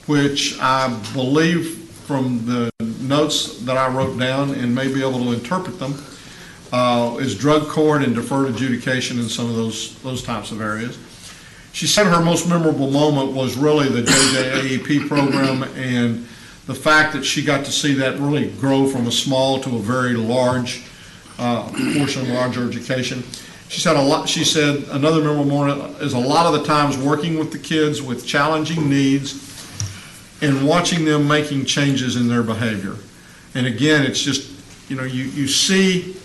which I believe from the notes that I wrote down and may be able to interpret them, is drug court and deferred adjudication in some of those types of areas. She said her most memorable moment was really the JJAEP program and the fact that she got to see that really grow from a small to a very large portion of larger education. She said another memorable moment is a lot of the times working with the kids with challenging needs and watching them making changes in their behavior. And again, it's just, you see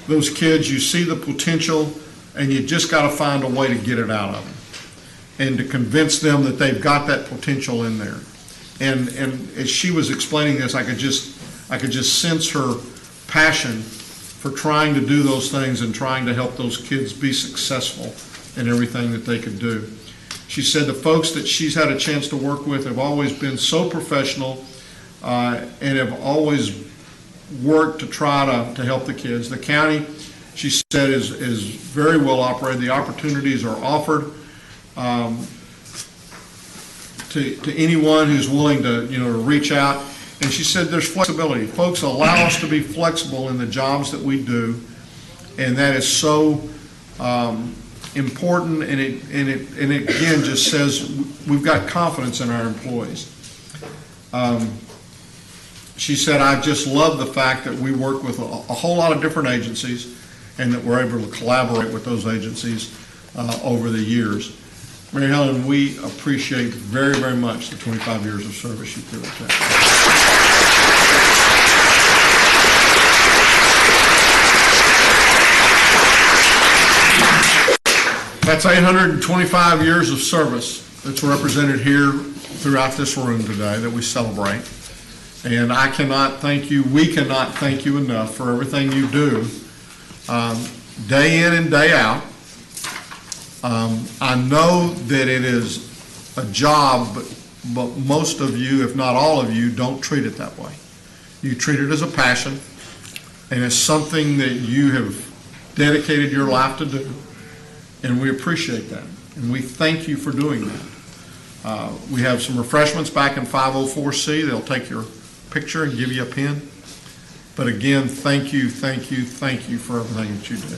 those kids, you see the potential, and you just got to find a way to get it out of them and to convince them that they've got that potential in there. And as she was explaining this, I could just sense her passion for trying to do those things and trying to help those kids be successful in everything that they could do. She said the folks that she's had a chance to work with have always been so professional and have always worked to try to help the kids. The county, she said, is very well operated. The opportunities are offered to anyone who's willing to reach out. And she said there's flexibility. Folks, allow us to be flexible in the jobs that we do, and that is so important. And it again just says we've got confidence in our employees. She said, I just love the fact that we work with a whole lot of different agencies, and that we're able to collaborate with those agencies over the years. Mary Helen, we appreciate very, very much the 25 years of service you put at that. That's 825 years of service that's represented here throughout this room today that we celebrate. And I cannot thank you, we cannot thank you enough for everything you do day in and day out. I know that it is a job, but most of you, if not all of you, don't treat it that way. You treat it as a passion, and it's something that you have dedicated your life to do, and we appreciate that, and we thank you for doing that. We have some refreshments back in 504C. They'll take your picture and give you a pen. But again, thank you, thank you, thank you for everything that you do.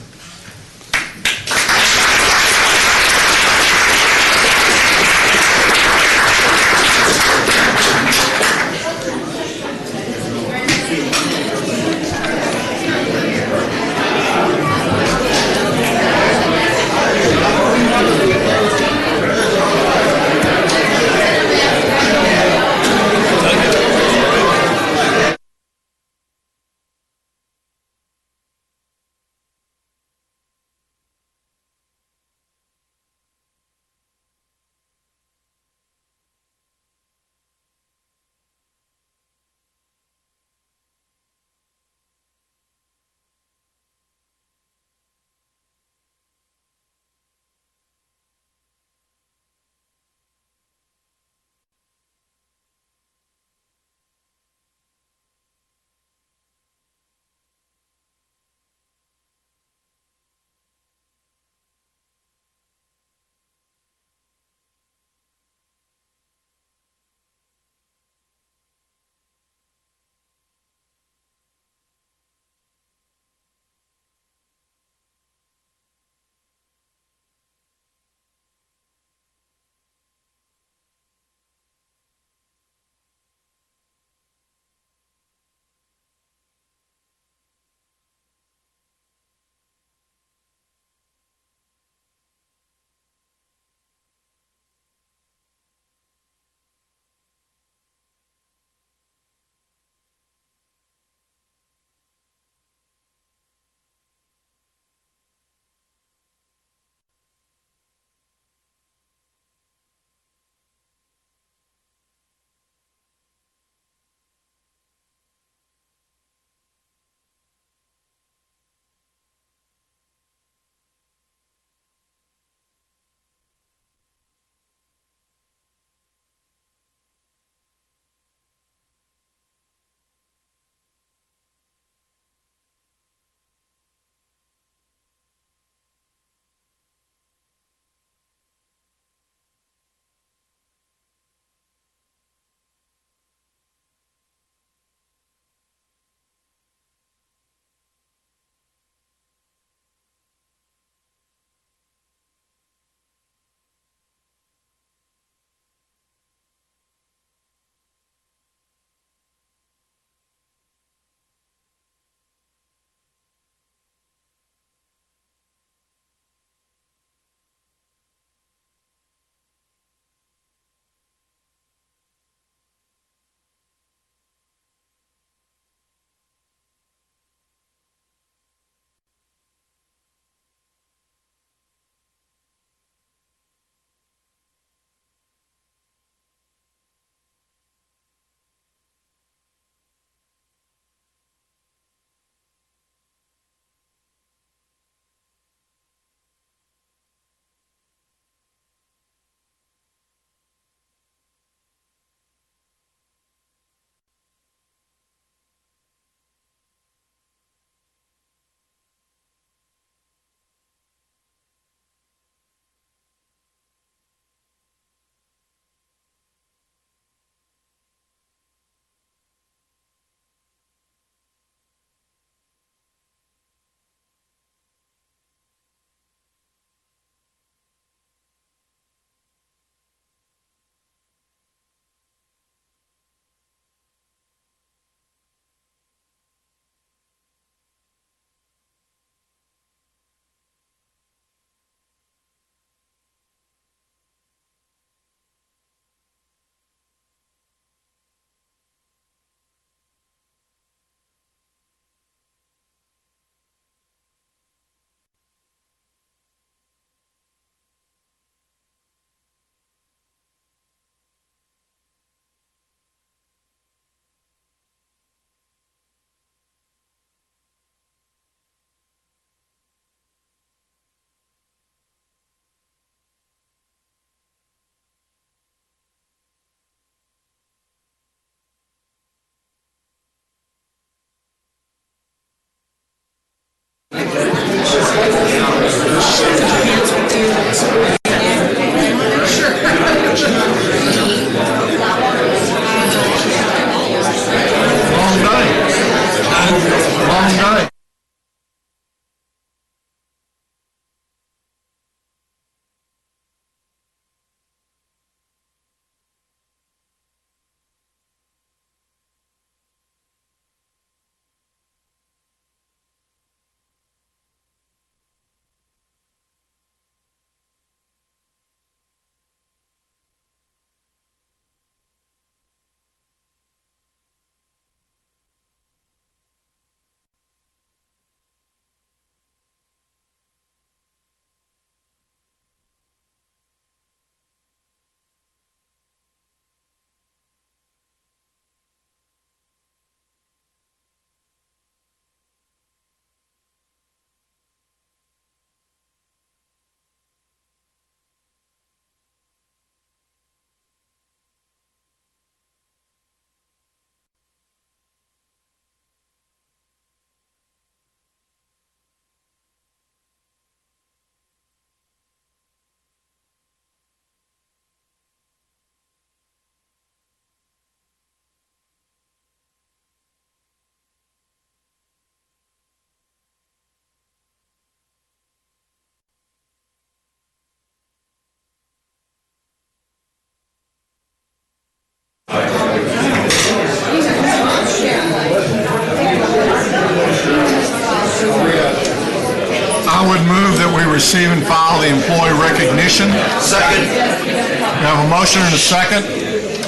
receive and file the employee recognition. Second. We have a motion and a second.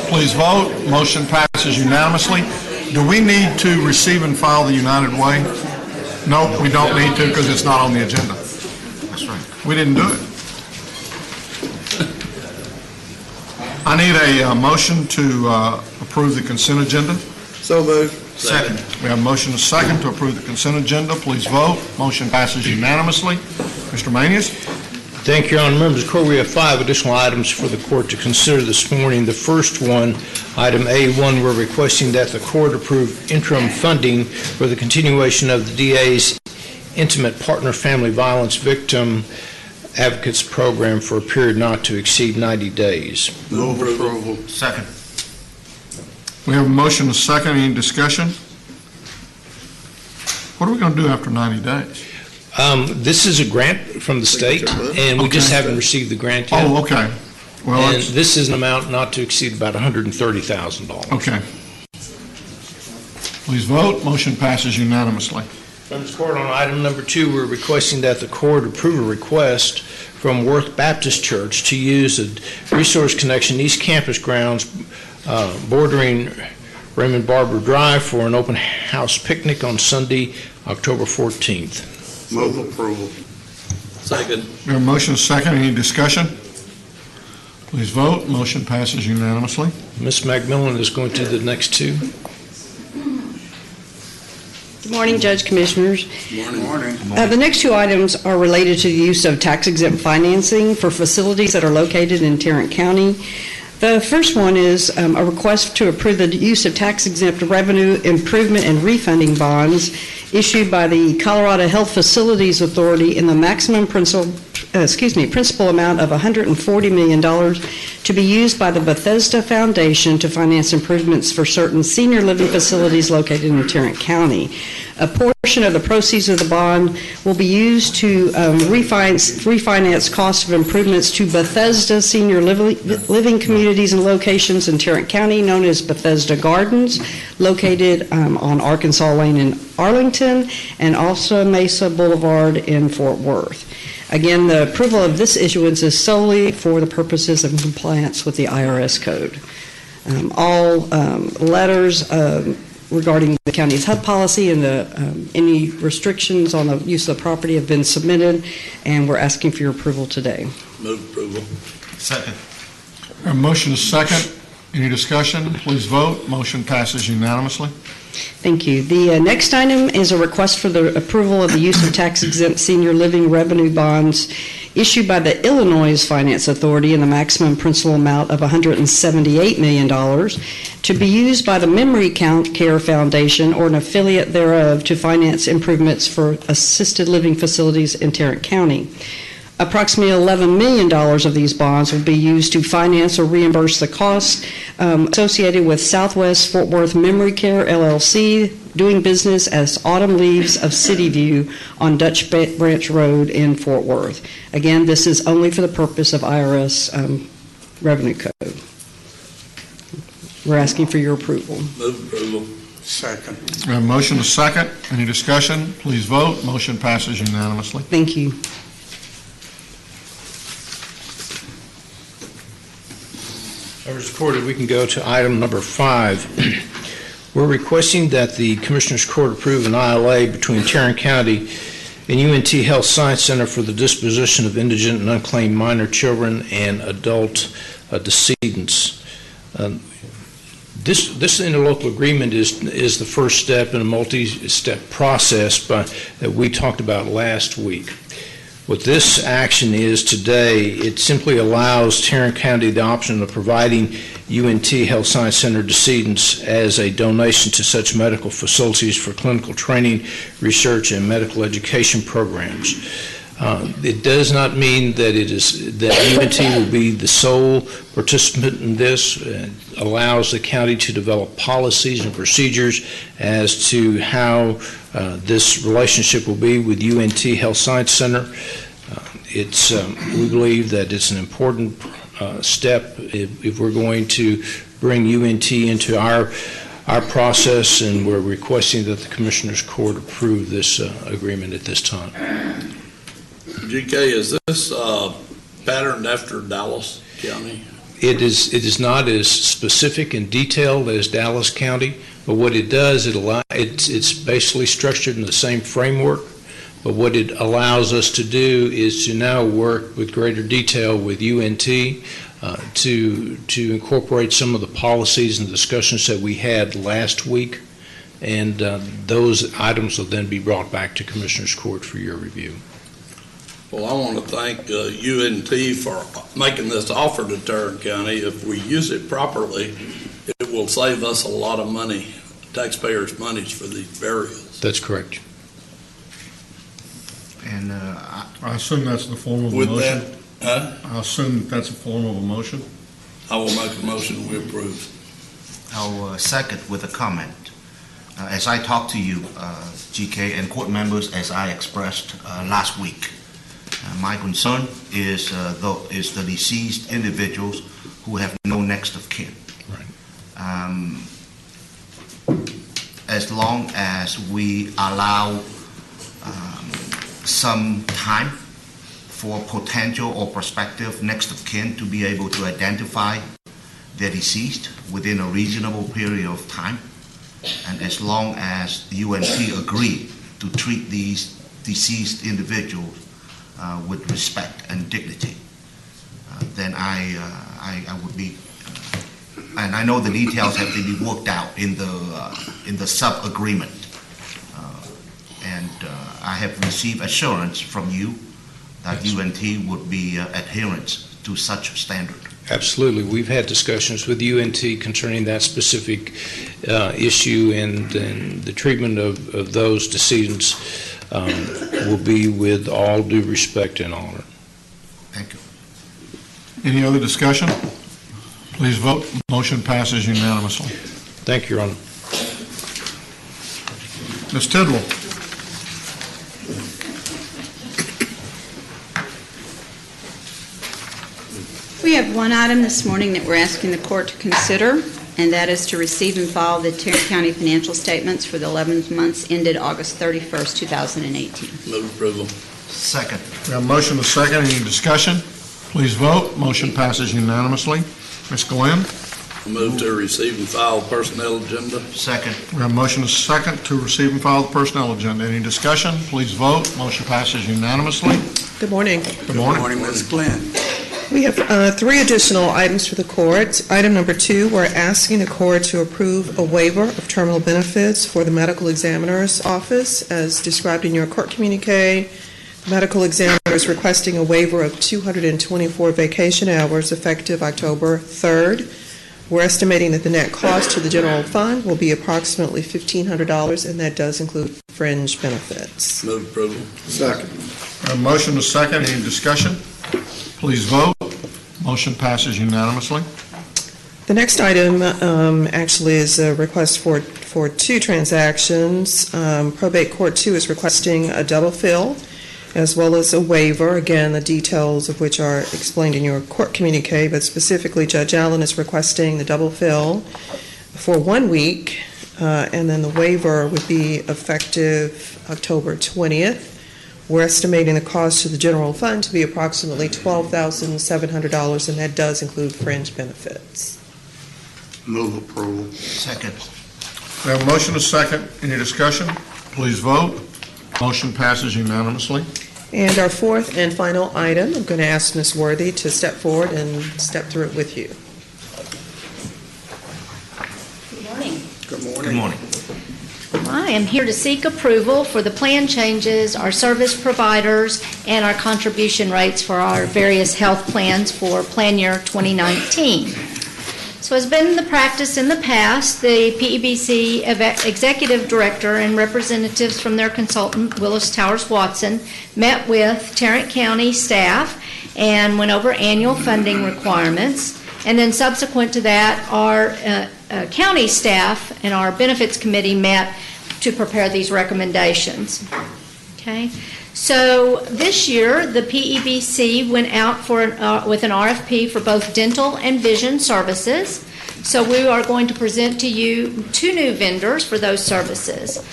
Please vote. Motion passes unanimously. Do we need to receive and file the United Way? No, we don't need to because it's not on the agenda. That's right. We didn't do it. I need a motion to approve the consent agenda. So moved. Second. We have a motion and a second to approve the consent agenda. Please vote. Motion passes unanimously. Mr. Manius? Thank you, Your Honor. Members of the court, we have 5 additional items for the court to consider this morning. The first one, item A1, we're requesting that the court approve interim funding for the continuation of the DA's Intimate Partner Family Violence Victim Advocates Program for a period not to exceed 90 days. Move approval. Second. We have a motion and a second. Any discussion? What are we going to do after 90 days? This is a grant from the state, and we just haven't received the grant yet. Oh, okay. Well, And this is an amount not to exceed about $130,000. okay. Please vote. Motion passes unanimously. Members of the court, on item number 2, we're requesting that the court approve a request from Worth Baptist Church to use the Resource Connection East Campus grounds bordering Raymond Barber Drive for an open house picnic on Sunday, October 14th. Move approval. Second. We have a motion and a second. Any discussion? Please vote. Motion passes unanimously. Ms. McMillan is going to the next 2. Good morning, Judge Commissioners. Morning. The next 2 items are related to the use of tax-exempt financing for facilities that are located in Tarrant County. The first one is a request to approve the use of tax-exempt revenue improvement and refunding bonds issued by the Colorado Health Facilities Authority in the maximum principal amount of $140 million to be used by the Bethesda Foundation to finance improvements for certain senior living facilities located in Tarrant County. A portion of the proceeds of the bond will be used to refinance costs of improvements to Bethesda senior living communities and locations in Tarrant County known as Bethesda Gardens, located on Arkansas Lane in Arlington, and also Mesa Boulevard in Fort Worth. Again, the approval of this issuance is solely for the purposes of compliance with the IRS code. All letters regarding the county's HUD policy and any restrictions on the use of the property have been submitted, and we're asking for your approval today. Move approval. Second. A motion is second. Any discussion? Please vote. Motion passes unanimously. Thank you. The next item is a request for the approval of the use of tax-exempt senior living revenue bonds issued by the Illinois Finance Authority in the maximum principal amount of $178 million to be used by the Memory Care Foundation or an affiliate thereof to finance improvements for assisted living facilities in Tarrant County. Approximately $11 million of these bonds will be used to finance or reimburse the costs associated with Southwest Fort Worth Memory Care, LLC, doing business as Autumn Leaves of City View on Dutch Branch Road in Fort Worth. Again, this is only for the purpose of IRS revenue code. We're asking for your approval. Move approval. Second. We have a motion is second. Any discussion? Please vote. Motion passes unanimously. Thank you. Members of the court, if we can go to item number 5. We're requesting that the Commissioners Court approve an ILA between Tarrant County and UNT Health Science Center for the disposition of indigent and unclaimed minor children and adult decedents. This interlocal agreement is the first step in a multi-step process that we talked about last week. What this action is today, it simply allows Tarrant County the option of providing UNT Health Science Center decedents as a donation to such medical facilities for clinical training, research, and medical education programs. It does not mean that UNT will be the sole participant in this. It allows the county to develop policies and procedures as to how this relationship will be with UNT Health Science Center. We believe that it's an important step if we're going to bring UNT into our process, and we're requesting that the Commissioners Court approve this agreement at this time. GK, is this patterned after Dallas County? It is not as specific and detailed as Dallas County, but what it does, it's basically structured in the same framework, but what it allows us to do is to now work with greater detail with UNT to incorporate some of the policies and discussions that we had last week, and those items will then be brought back to Commissioners Court for your review. Well, I want to thank UNT for making this offer to Tarrant County. If we use it properly, it will save us a lot of money, taxpayers' monies for these burials. That's correct. And I assume that's the form of a With motion. that, I assume that's a form of a motion. I will make a motion we approve. I'll second with a comment. As I talked to you, GK, and court members, as I expressed last week, my concern is the deceased individuals who have no next of kin. Right. As long as we allow some time for potential or prospective next of kin to be able to identify their deceased within a reasonable period of time, and as long as the UNT agree to treat these deceased individuals with respect and dignity, then I would be, and I know the details have to be worked out in the sub-agreement, and I have received assurance from you that UNT would be adherent to such standard. Absolutely. We've had discussions with UNT concerning that specific issue, and the treatment of those decedents will be with all due respect and honor. Thank you. Any other discussion? Please vote. Motion passes unanimously. Thank you, Your Honor. Ms. Tidwell. We have one item this morning that we're asking the court to consider, and that is to receive and file the Tarrant County financial statements for the 11 months ended August 31st, 2018. Move approval. Second. We have a motion to second. Any discussion? Please vote. Motion passes unanimously. Ms. Glenn. Move to receive and file personnel agenda. Second. We have a motion to second to receive and file the personnel agenda. Any discussion? Please vote. Motion passes unanimously. Good morning. Good morning. Good morning, Ms. Glenn. We have three additional items for the court. Item number 2, we're asking the court to approve a waiver of terminal benefits for the medical examiner's office. As described in your court communique, the medical examiner is requesting a waiver of 224 vacation hours effective October 3rd. We're estimating that the net cost to the general fund will be approximately $1,500, and that does include fringe benefits. Move approval. Second. We have a motion to second. Any discussion? Please vote. Motion passes unanimously. The next item actually is a request for two transactions. Probate Court 2 is requesting a double fill as well as a waiver, again, the details of which are explained in your court communique, but specifically Judge Allen is requesting the double fill for 1 week, and then the waiver would be effective October 20th. We're estimating the cost to the general fund to be approximately $12,700, and that does include fringe benefits. Move approval. Second. We have a motion to second. Any discussion? Please vote. Motion passes unanimously. And our fourth and final item, I'm going to ask Ms. Worthy to step forward and step through it with you. Good morning. Good morning. Good morning. I am here to seek approval for the plan changes, our service providers, and our contribution rates for our various health plans for plan year 2019. So as been the practice in the past, the PEBC Executive Director and representatives from their consultant, Willis Towers Watson, met with Tarrant County staff and went over annual funding requirements. And then subsequent to that, our county staff and our benefits committee met to prepare these recommendations. Okay. So this year, the PEBC went out with an RFP for both dental and vision services. So we are going to present to you 2 new vendors for those services.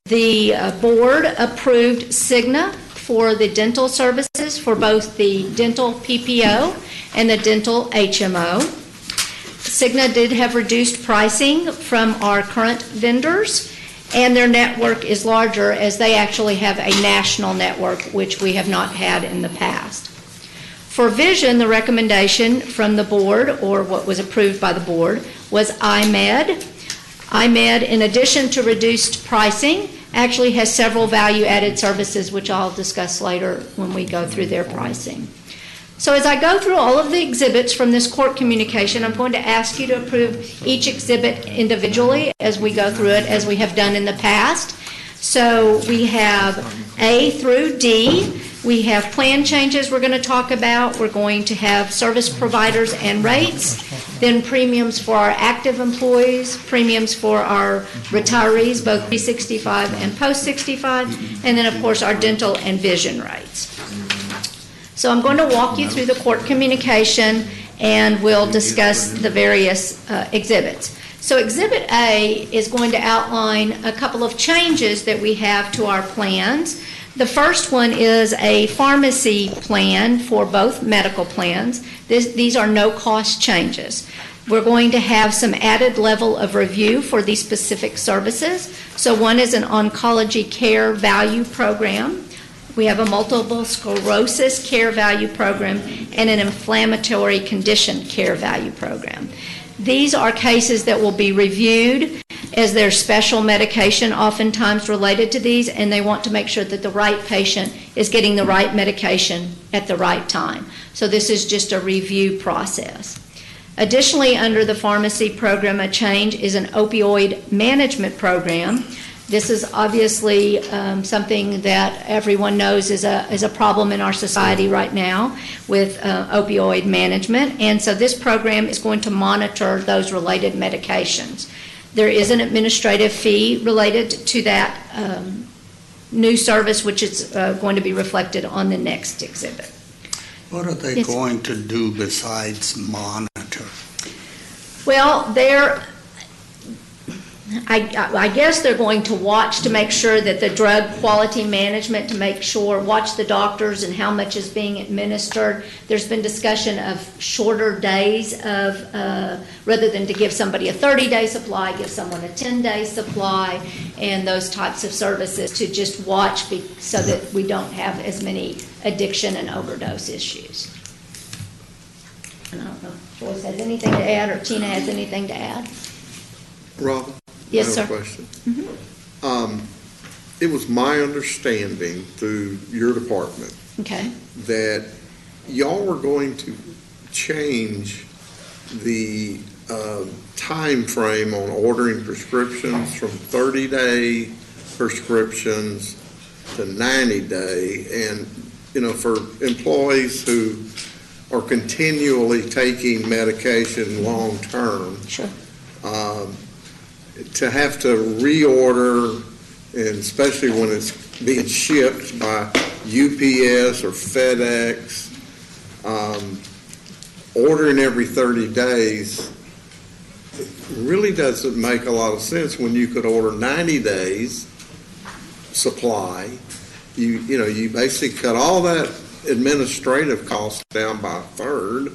The board approved Cigna for the dental services for both the dental PPO and the dental HMO. Cigna did have reduced pricing from our current vendors, and their network is larger as they actually have a national network, which we have not had in the past. For vision, the recommendation from the board, or what was approved by the board, was iMed. iMed, in addition to reduced pricing, actually has several value-added services, which I'll discuss later when we go through their pricing. So as I go through all of the exhibits from this court communication, I'm going to ask you to approve each exhibit individually as we go through it, as we have done in the past. So we have A through D. We have plan changes we're going to talk about. We're going to have service providers and rates, then premiums for our active employees, premiums for our retirees, both pre-65 and post-65, and then, of course, our dental and vision rates. So I'm going to walk you through the court communication, and we'll discuss the various exhibits. So Exhibit A is going to outline a couple of changes that we have to our plans. The first one is a pharmacy plan for both medical plans. These are no-cost changes. We're going to have some added level of review for these specific services. So one is an oncology care value program. We have a multiple sclerosis care value program and an inflammatory condition care value program. These are cases that will be reviewed as there's special medication oftentimes related to these, and they want to make sure that the right patient is getting the right medication at the right time. So this is just a review process. Additionally, under the pharmacy program, a change is an opioid management program. This is obviously something that everyone knows is a problem in our society right now with opioid management. And so this program is going to monitor those related medications. There is an administrative fee related to that new service, which is going to be reflected on the next exhibit. What are they going to do besides monitor? Well, I guess they're going to watch to make sure that the drug quality management, to make sure, watch the doctors and how much is being administered. There's been discussion of shorter days of, rather than to give somebody a 30-day supply, give someone a 10-day supply, and those types of services to just watch so that we don't have as many addiction and overdose issues. And I don't know if Joyce has anything to add or Tina has anything to add. Rob? Yes, I have sir. a question. It was my understanding through your department that y'all were going to change the time frame on ordering prescriptions from 30-day prescriptions to 90-day, and for employees who are continually taking medication long term. Sure. To have to reorder, and especially when it's being shipped by UPS or FedEx, ordering every 30 days really doesn't make a lot of sense when you could order 90 days supply. You basically cut all that administrative cost down by a third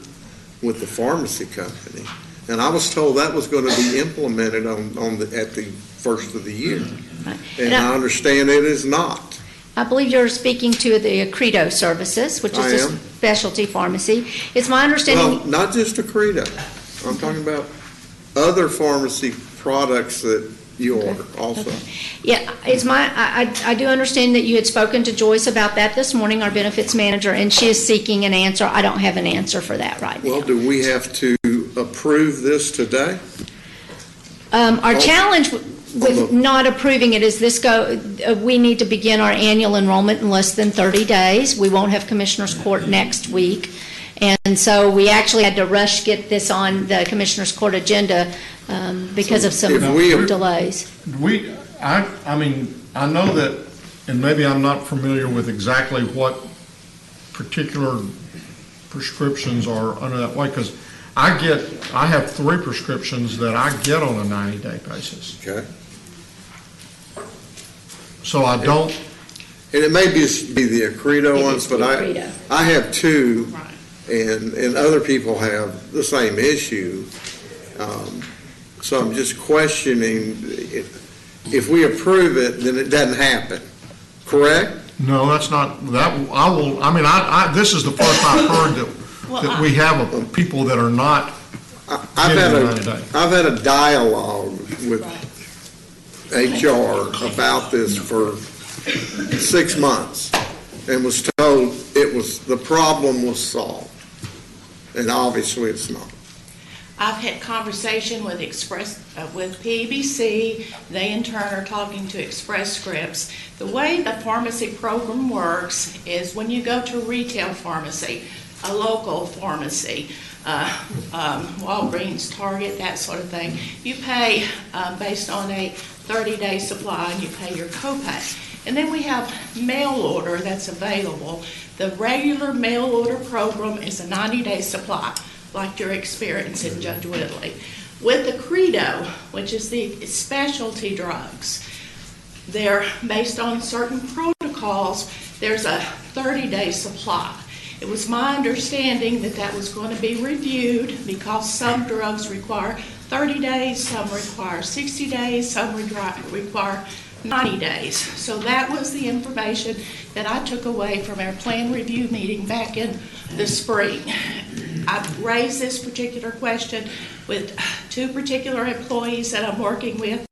with the pharmacy company. And I was told that was going to be implemented at the first of the year. Right. And I understand it is not. I believe you're speaking to the Accredo services, which is a specialty pharmacy. It's my understanding. Well, not just Accredo. I'm talking about other pharmacy products that you order also. Yeah, I do understand that you had spoken to Joyce about that this morning, our benefits manager, and she is seeking an answer. I don't have an answer for that right now. Well, do we have to approve this today? Our challenge with not approving it is we need to begin our annual enrollment in less than 30 days. We won't have Commissioners Court next week. And so we actually had to rush get this on the Commissioners Court agenda because of some delays. I mean, I know that, and maybe I'm not familiar with exactly what particular prescriptions are under that way, because I have 3 prescriptions that I get on a 90-day basis. Okay. So I don't. And it may be the Accredo It ones, is but the Accredo. I have two, and other people have the same issue. So I'm just questioning, if we approve it, then it doesn't happen, correct? No, that's not, this is the first I've heard that we have people that are not I've getting the 90 days. had a dialogue with HR about this for 6 months and was told the problem was solved. And obviously it's not. I've had conversation with with PBC. They in turn are talking to Express Scripts. The way the pharmacy program works is when you go to a retail pharmacy, a local pharmacy, Walgreens, Target, that sort of thing, you pay based on a 30-day supply and you pay your copay. And then we have mail order that's available. The regular mail order program is a 90-day supply, like you're experiencing, Judge Whitley. With the Accredo, which is the specialty drugs, they're based on certain protocols. There's a 30-day supply. It was my understanding that that was going to be reviewed because some drugs require 30 days, some require 60 days, some require 90 days. So that was the information that I took away from our plan review meeting back in the spring. I've raised this particular question with two particular employees that I'm working with,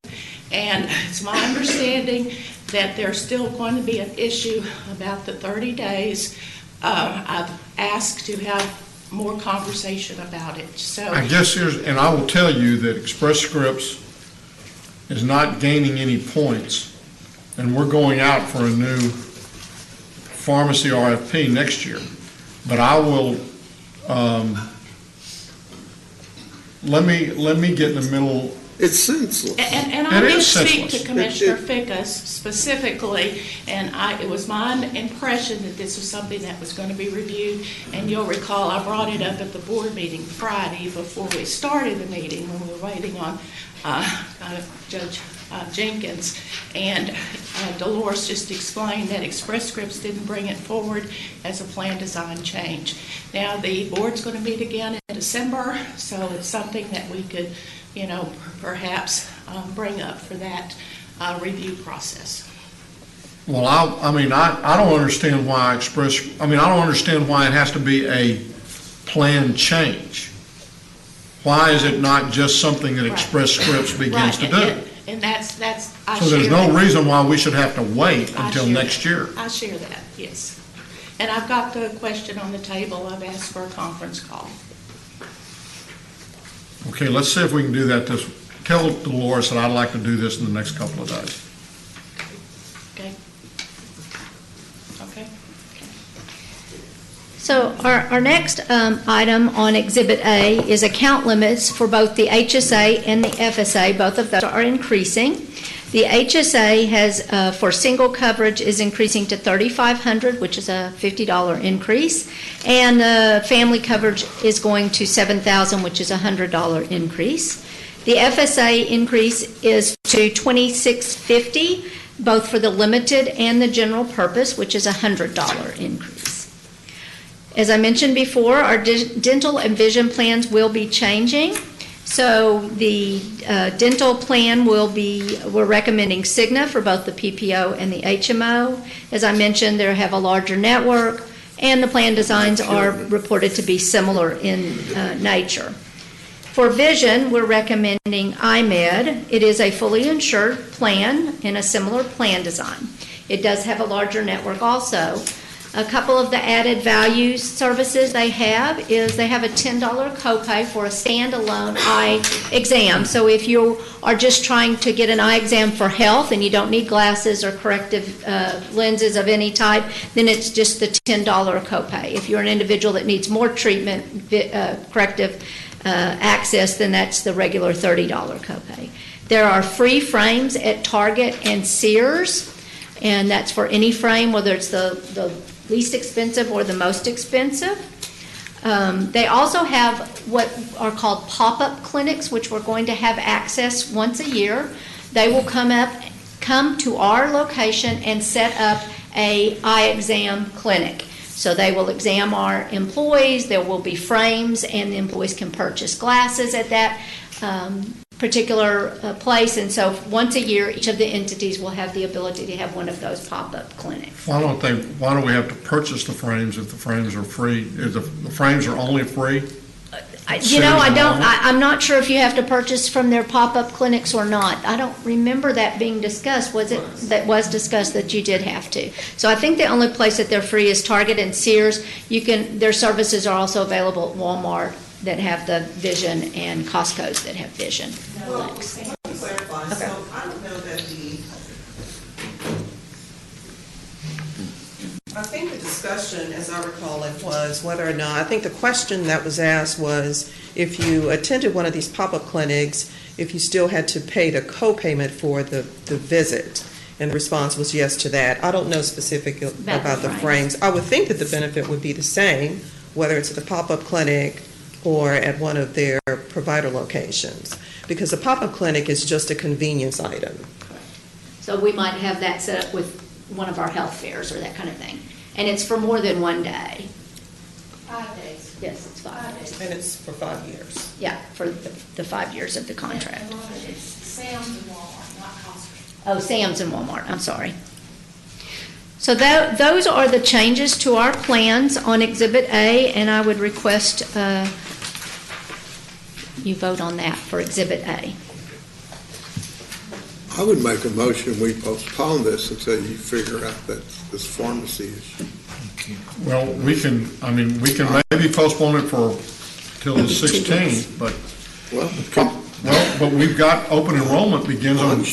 and it's my understanding that there's still going to be an issue about the 30 days. I've asked to have more conversation about it. So I guess and I will tell you that Express Scripts is not gaining any points, and we're going out for a new pharmacy RFP next year. But I will, let me get in the middle. It's senseless. And I did speak to Commissioner Fickus specifically, and it was my impression that this was something that was going to be reviewed. And you'll recall I brought it up at the board meeting Friday before we started the meeting when we were waiting on Judge Jenkins. And Dolores just explained that Express Scripts didn't bring it forward as a plan design change. Now the board's going to meet again in December, so it's something that we could, perhaps bring up for that review process. Well, I don't understand why I don't understand why it has to be a plan change. Why is it not just something that Express Scripts begins to do? And that's So there's no reason why we should have to wait until next year. I share that, yes. And I've got the question on the table. I've asked for a conference call. Okay, let's see if we can do that. Tell Dolores that I'd like to do this in the next couple of days. Okay. Okay. So our next item on Exhibit A is account limits for both the HSA and the FSA. Both of those are increasing. The HSA has, for single coverage, is increasing to $3,500, which is a $50 increase, and the family coverage is going to $7,000, which is a $100 increase. The FSA increase is to $2,650, both for the limited and the general purpose, which is a $100 increase. As I mentioned before, our dental and vision plans will be changing. So the dental plan we're recommending Cigna for both the PPO and the HMO. As I mentioned, they have a larger network, and the plan designs are reported to be similar in nature. For vision, we're recommending iMed. It is a fully insured plan in a similar plan design. It does have a larger network also. A couple of the added value services they have is they have a $10 copay for a standalone eye exam. So if you are just trying to get an eye exam for health and you don't need glasses or corrective lenses of any type, then it's just the $10 copay. If you're an individual that needs more treatment, corrective access, then that's the regular $30 copay. There are free frames at Target and Sears, and that's for any frame, whether it's the least expensive or the most expensive. They also have what are called pop-up clinics, which we're going to have access once a year. They will come to our location and set up a eye exam clinic. So they will exam our employees, there will be frames, and the employees can purchase glasses at that particular place. And so once a year, each of the entities will have the ability to have one of those pop-up clinics. Why don't we have to purchase the frames if the frames are free? If the frames are only free? I'm not sure if you have to purchase from their pop-up clinics or not. I don't remember that being discussed. That was discussed that you did have to. So I think the only place that they're free is Target and Sears. Their services are also available at Walmart that have the vision and Costco's that have vision. Well, let me clarify. Okay. So I don't know that I think the discussion, as I recall it, was whether or not, I think the question that was asked was if you attended one of these pop-up clinics, if you still had to pay the co-payment for the visit. And the response was yes to that. I don't know specifically about the frames. I would think that the benefit would be the same, whether it's at the pop-up clinic or at one of their provider locations, because a pop-up clinic is just a convenience item. So we might have that set up with one of our health fairs or that kind of thing. And it's for more than one day. 5 days. Yes, it's 5 days. And it's for 5 years. Yeah, for the 5 years of the contract. It's Sam's and Walmart, not Costco. Oh, Sam's and Walmart, I'm sorry. So those are the changes to our plans on Exhibit A, and I would request you vote on that for Exhibit A. I would make a motion, we postpone this until you figure out this pharmacy issue. Well, we can maybe postpone it till the 16th, but we've got open enrollment begins on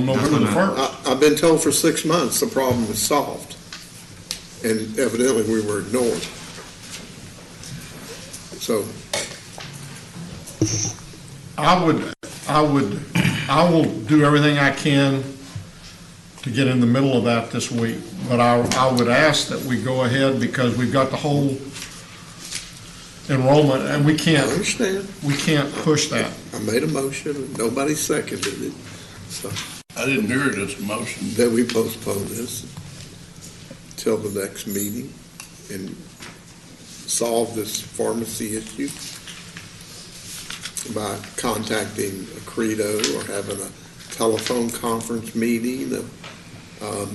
November the 1st. I've been told for 6 months the problem is solved, and evidently we were ignored. So I will do everything I can to get in the middle of that this week, but I would ask that we go ahead because we've got the whole enrollment and we can't push that. I made a motion and nobody seconded it, so. I didn't hear this motion. That we postpone this till the next meeting and solve this pharmacy issue by contacting Credo or having a telephone conference meeting. I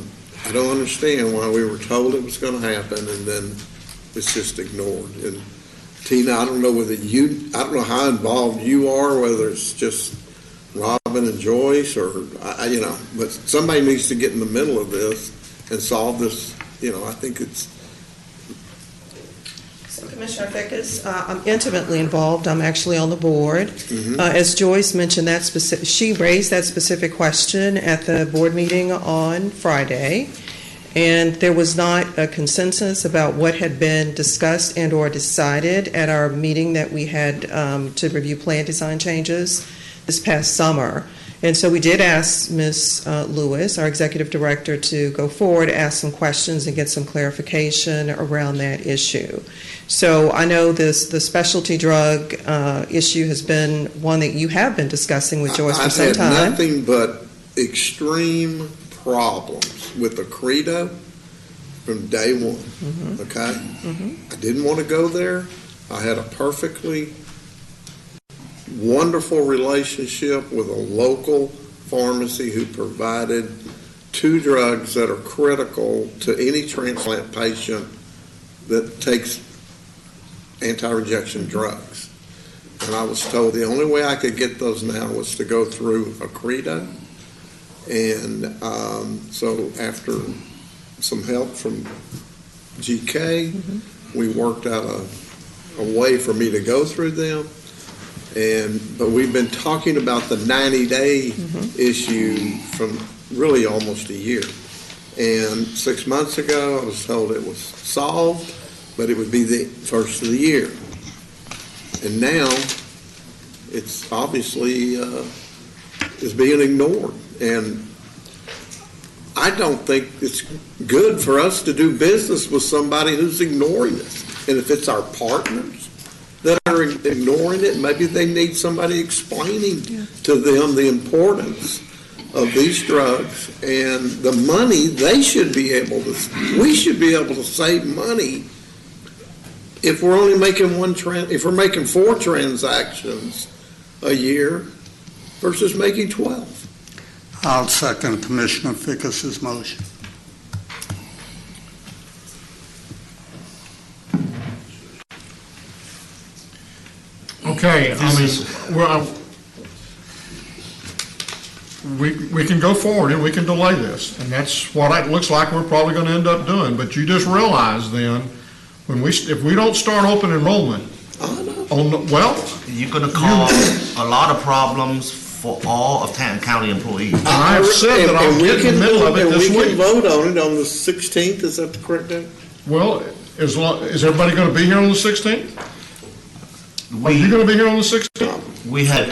don't understand why we were told it was going to happen and then it's just ignored. And Tina, I don't know how involved you are, whether it's just Robin and Joyce or, but somebody needs to get in the middle of this and solve this. I think it's. So Commissioner Fickus, I'm intimately involved. I'm actually on the board. As Joyce mentioned, she raised that specific question at the board meeting on Friday, and there was not a consensus about what had been discussed and or decided at our meeting that we had to review plan design changes this past summer. And so we did ask Ms. Lewis, our executive director, to go forward, ask some questions, and get some clarification around that issue. So I know the specialty drug issue has been one that you have been discussing with Joyce for some time. I've had nothing but extreme problems with the Credo from day one, okay? I didn't want to go there. I had a perfectly wonderful relationship with a local pharmacy who provided 2 drugs that are critical to any transplant patient that takes anti-rejection drugs. And I was told the only way I could get those now was to go through a Credo. And so after some help from GK, we worked out a way for me to go through them. But we've been talking about the 90-day issue from really almost a year. And 6 months ago, I was told it was solved, but it would be the first of the year. And now, it's obviously is being ignored. And I don't think it's good for us to do business with somebody who's ignoring us. And if it's our partners that are ignoring it, maybe they need somebody explaining to them the importance of these drugs, and the money they should be able to, we should be able to save money if we're only making if we're making 4 transactions a year versus making 12. I'll second Commissioner Fickus's motion. Okay, I mean, well, we can go forward and we can delay this, and that's what it looks like we're probably going to end up doing. But you just realize then, if we don't start open enrollment, you're going to cause a lot of problems for all of Tanton County employees. I have said that I'll get in the middle of it this week. We can vote on it on the 16th, is that the correct date? Well, is everybody going to be here on the 16th? Are you going to be here on the 16th? We had.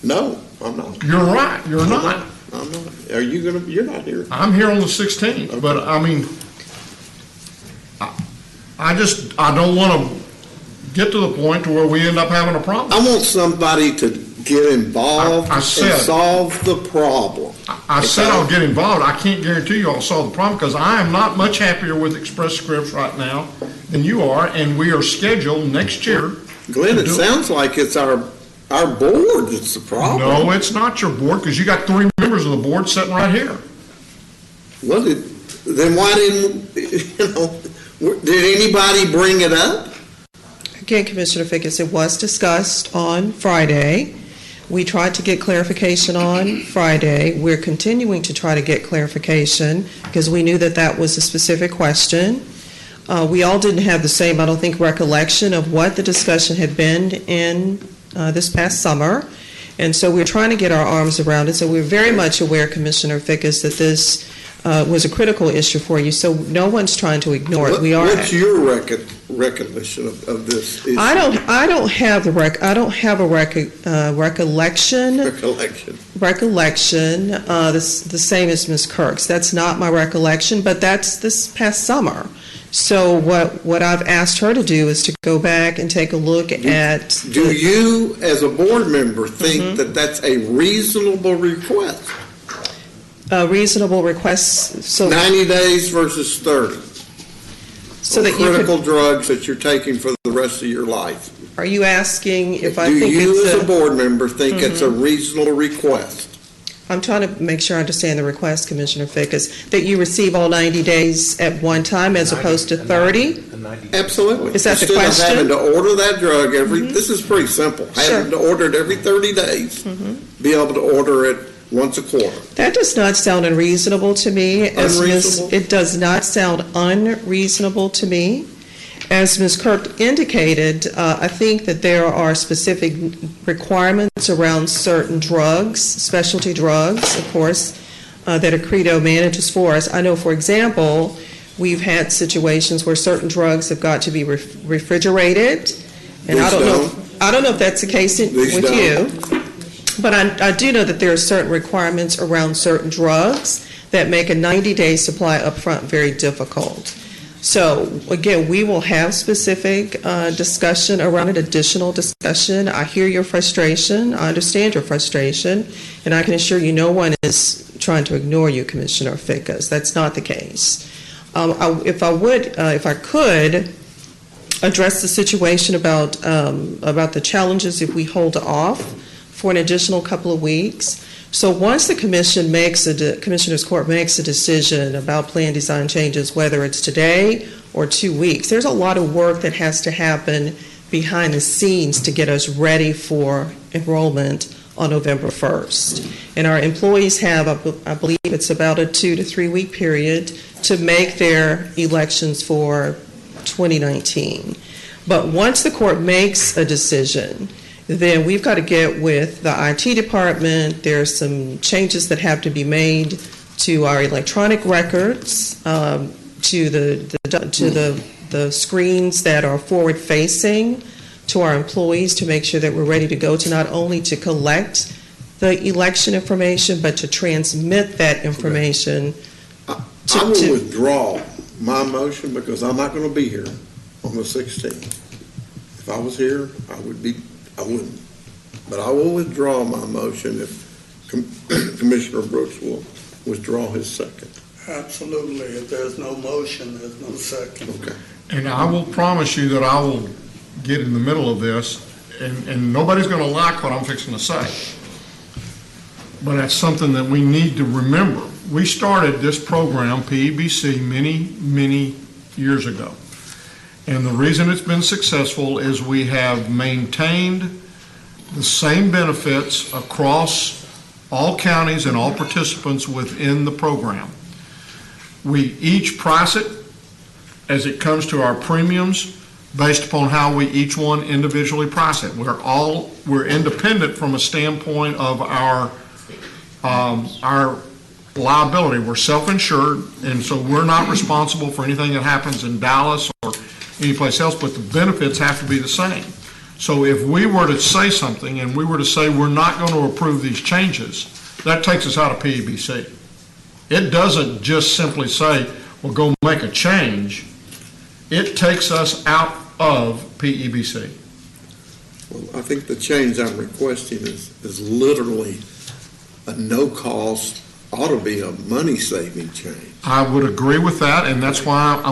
No, I'm not. You're right, you're not. I'm not. Are you going to, you're not here. I'm here on the 16th, okay. But I mean, I don't want to get to the point to where we end up having a problem. I want somebody to get involved and solve the problem. I said I'll get involved. I can't guarantee you I'll solve the problem because I am not much happier with Express Scripts right now than you are, and we are scheduled next year. Glenn, it sounds like it's our board that's the problem. No, it's not your board because you got 3 members of the board sitting right here. Well, then why didn't, did anybody bring it up? Again, Commissioner Fickus, it was discussed on Friday. We tried to get clarification on Friday. We're continuing to try to get clarification because we knew that was a specific question. We all didn't have the same, I don't think, recollection of what the discussion had been in this past summer. And so we're trying to get our arms around it. So we're very much aware, Commissioner Fickus, that this was a critical issue for you. So no one's trying to ignore it. What's your recollection of this issue? I don't have a recollection. The same as Ms. Kirk's. That's not my recollection, but that's this past summer. So what I've asked her to do is to go back and take a look at. Do you, as a board member, think that that's a reasonable request? A reasonable request. So 90 days versus 30. So that critical drugs that you're taking for the rest of your life. Are you asking if I think it's Do you, as a board member, think it's a reasonable request? I'm trying to make sure I understand the request, Commissioner Fickus, that you receive all 90 days at one time as opposed to 30? Absolutely. Is that the question? Instead of having to order that drug this is pretty simple. Having to order it every 30 days, be able to order it once a quarter. That does not sound unreasonable to me. Unreasonable? It does not sound unreasonable to me. As Ms. Kirk indicated, I think that there are specific requirements around certain drugs, specialty drugs, of course, that Accredo manages for us. I know, for example, we've had situations where certain drugs have got to be refrigerated, and I don't know if that's the case with you, but I do know that there are certain requirements around certain drugs that make a 90-day supply up front very difficult. So, again, we will have specific discussion around it, additional discussion. I hear your frustration. I understand your frustration. And I can assure you no one is trying to ignore you, Commissioner Fickus. That's not the case. If I could address the situation about the challenges if we hold off for an additional couple of weeks. So once the Commissioner's Court makes a decision about plan design changes, whether it's today or 2 weeks, there's a lot of work that has to happen behind the scenes to get us ready for enrollment on November 1st. And our employees have, I believe it's about a 2 to 3 week period to make their elections for 2019. But once the court makes a decision, then we've got to get with the IT department. There's some changes that have to be made to our electronic records, to the screens that are forward-facing to our employees to make sure that we're ready to go to not only to collect the election information, but to transmit that information. I will withdraw my motion because I'm not going to be here on the 16th. If I was here, I wouldn't. But I will withdraw my motion Commissioner Brooks will withdraw his second. Absolutely. If there's no motion, there's no second. Okay. And I will promise you that I will get in the middle of this, and nobody's going to like what I'm fixing to say. But that's something that we need to remember. We started this program, PEBC, many years ago. And the reason it's been successful is we have maintained the same benefits across all counties and all participants within the program. We each price it as it comes to our premiums based upon how we each one individually price it. We're independent from a standpoint of our liability. We're self-insured, and so we're not responsible for anything that happens in Dallas or anyplace else, but the benefits have to be the same. So if we were to say something and we were to say we're not going to approve these changes, that takes us out of PEBC. It doesn't just simply say, well, go make a change. It takes us out of PEBC. Well, I think the change I'm requesting is literally a no-cost, ought to be a money-saving change. I would agree with that, and that's why I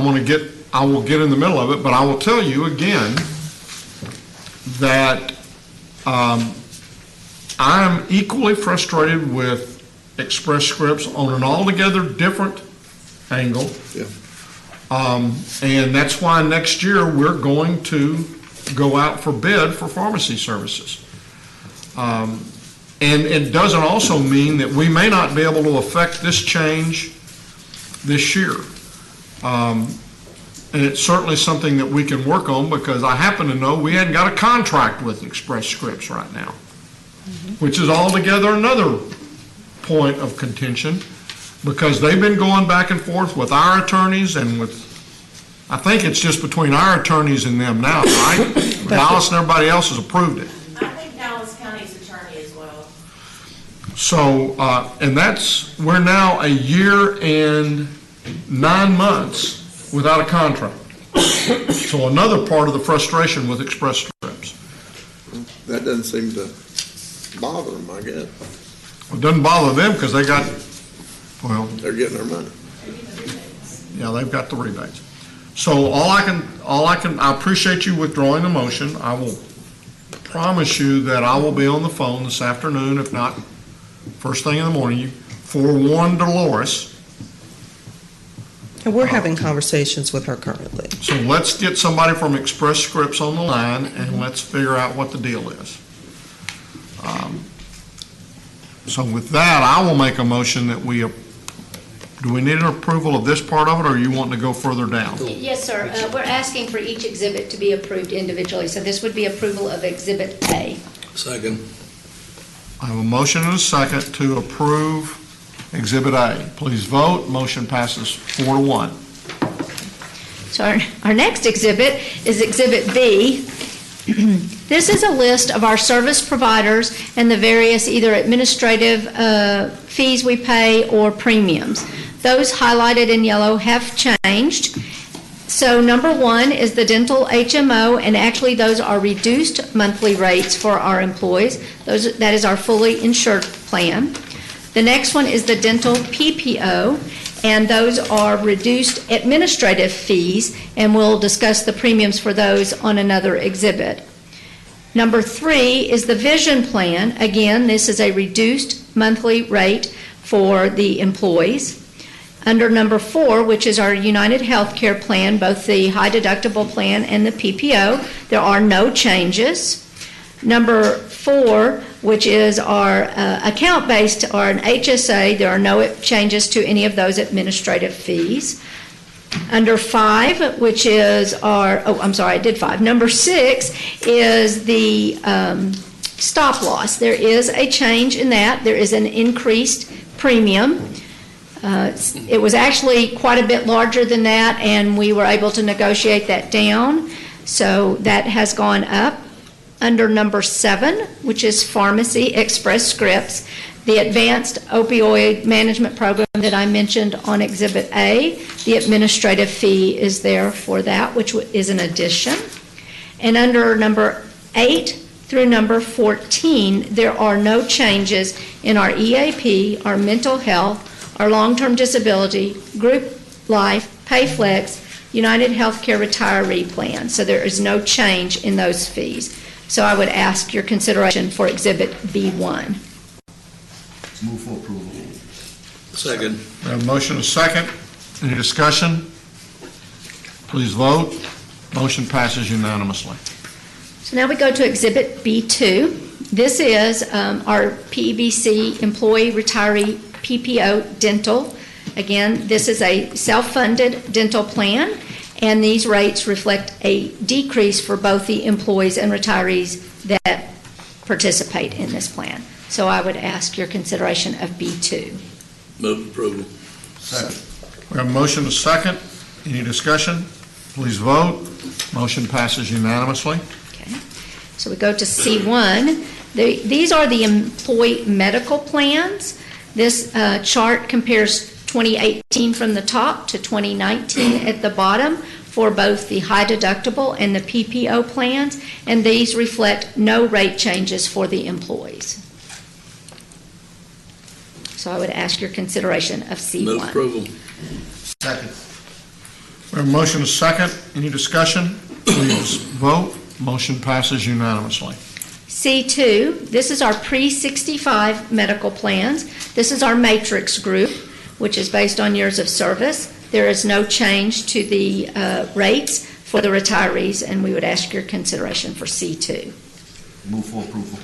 will get in the middle of it, but I will tell you again that I'm equally frustrated with Express Scripts on an altogether different angle. Yeah. And that's why next year we're going to go out for bid for pharmacy services. And it doesn't also mean that we may not be able to affect this change this year. And it's certainly something that we can work on, because I happen to know we hadn't got a contract with Express Scripts right now, which is altogether another point of contention, because they've been going back and forth with our attorneys and with, I think it's just between our attorneys and them now, right? Dallas and everybody else has approved it. I think Dallas County's attorney as well. So, and we're now a year and 9 months without a contract. So another part of the frustration with Express Scripts. That doesn't seem to bother them, I guess. Well, it doesn't bother them because they got, well, they're getting their money. Yeah, they've got the rebates. So I appreciate you withdrawing the motion. I will promise you that I will be on the phone this afternoon, if not first thing in the morning. You forewarn Dolores. And we're having conversations with her currently. So let's get somebody from Express Scripts on the line, and let's figure out what the deal is. So with that, I will make a motion that do we need an approval of this part of it, or are you wanting to go further down? Yes, sir. We're asking for each exhibit to be approved individually, so this would be approval of Exhibit A. Second. I have a motion and a second to approve Exhibit A. Please vote. Motion passes 4-1. So our next exhibit is Exhibit B. This is a list of our service providers and the various either administrative fees we pay or premiums. Those highlighted in yellow have changed. So number 1 is the dental HMO, and actually those are reduced monthly rates for our employees. That is our fully insured plan. The next one is the dental PPO, and those are reduced administrative fees, and we'll discuss the premiums for those on another exhibit. Number 3 is the vision plan. Again, this is a reduced monthly rate for the employees. Under number 4, which is our United Healthcare plan, both the high deductible plan and the PPO, there are no changes. Number 4, which is our account-based or an HSA, there are no changes to any of those administrative fees. Under 5, which is our, I did 5. Number 6 is the stop loss. There is a change in that. There is an increased premium. It was actually quite a bit larger than that, and we were able to negotiate that down. So that has gone up. Under number 7, which is pharmacy, Express Scripts, the advanced opioid management program that I mentioned on Exhibit A, the administrative fee is there for that, which is an addition. And under number 8 through number 14, there are no changes in our EAP, our mental health, our long-term disability, group life, PayFlex, United Healthcare retiree plan. So there is no change in those fees. So I would ask your consideration for Exhibit B1. Move for approval. Second. We have a motion and a second. Any discussion? Please vote. Motion passes unanimously. So now we go to Exhibit B2. This is our PBC Employee Retiree PPO Dental. Again, this is a self-funded dental plan, and these rates reflect a decrease for both the employees and retirees that participate in this plan. So I would ask your consideration of B2. Move approval. Second. We have a motion and a second. Any discussion? Please vote. Motion passes unanimously. Okay. So we go to C1. These are the employee medical plans. This chart compares 2018 from the top to 2019 at the bottom for both the high deductible and the PPO plans, and these reflect no rate changes for the employees. So I would ask your consideration of C1. Move approval. Second. We have a motion and a second. Any discussion? Please vote. Motion passes unanimously. C2, this is our pre-65 medical plans. This is our matrix group, which is based on years of service. There is no change to the rates for the retirees, and we would ask your consideration for C2. Move for approval.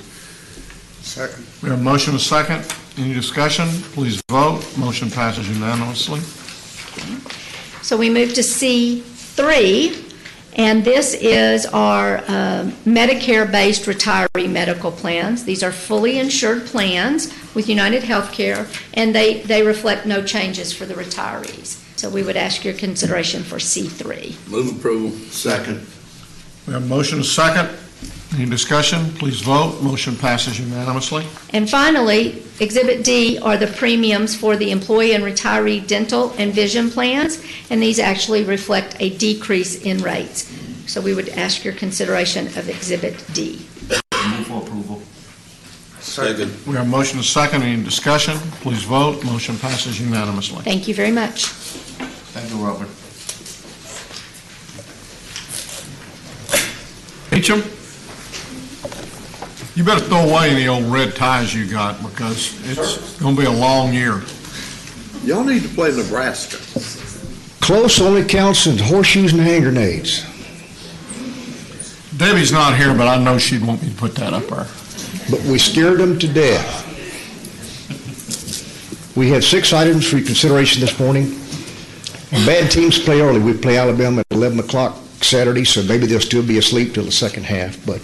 Second. We have a motion and a second. Any discussion? Please vote. Motion passes unanimously. So we move to C3, and this is our Medicare-based retiree medical plans. These are fully insured plans with United Healthcare, and they reflect no changes for the retirees. So we would ask your consideration for C3. Move approval. Second. We have a motion and a second. Any discussion? Please vote. Motion passes unanimously. And finally, Exhibit D are the premiums for the employee and retiree dental and vision plans, and these actually reflect a decrease in rates. So we would ask your consideration of Exhibit D. Move for approval. Second. We have a motion and a second. Any discussion? Please vote. Motion passes unanimously. Thank you very much. Thank you, Robert. Beecham, you better throw away any old red ties you got, because it's going to be a long year. Y'all need to play Nebraska. Close only counts in horseshoes and hand grenades. Debbie's not here, but I know she'd want me to put that up there. But we scared them to death. We have 6 items for your consideration this morning. When bad teams play early. We play Alabama at 11 o'clock Saturday, so maybe they'll still be asleep till the second half. But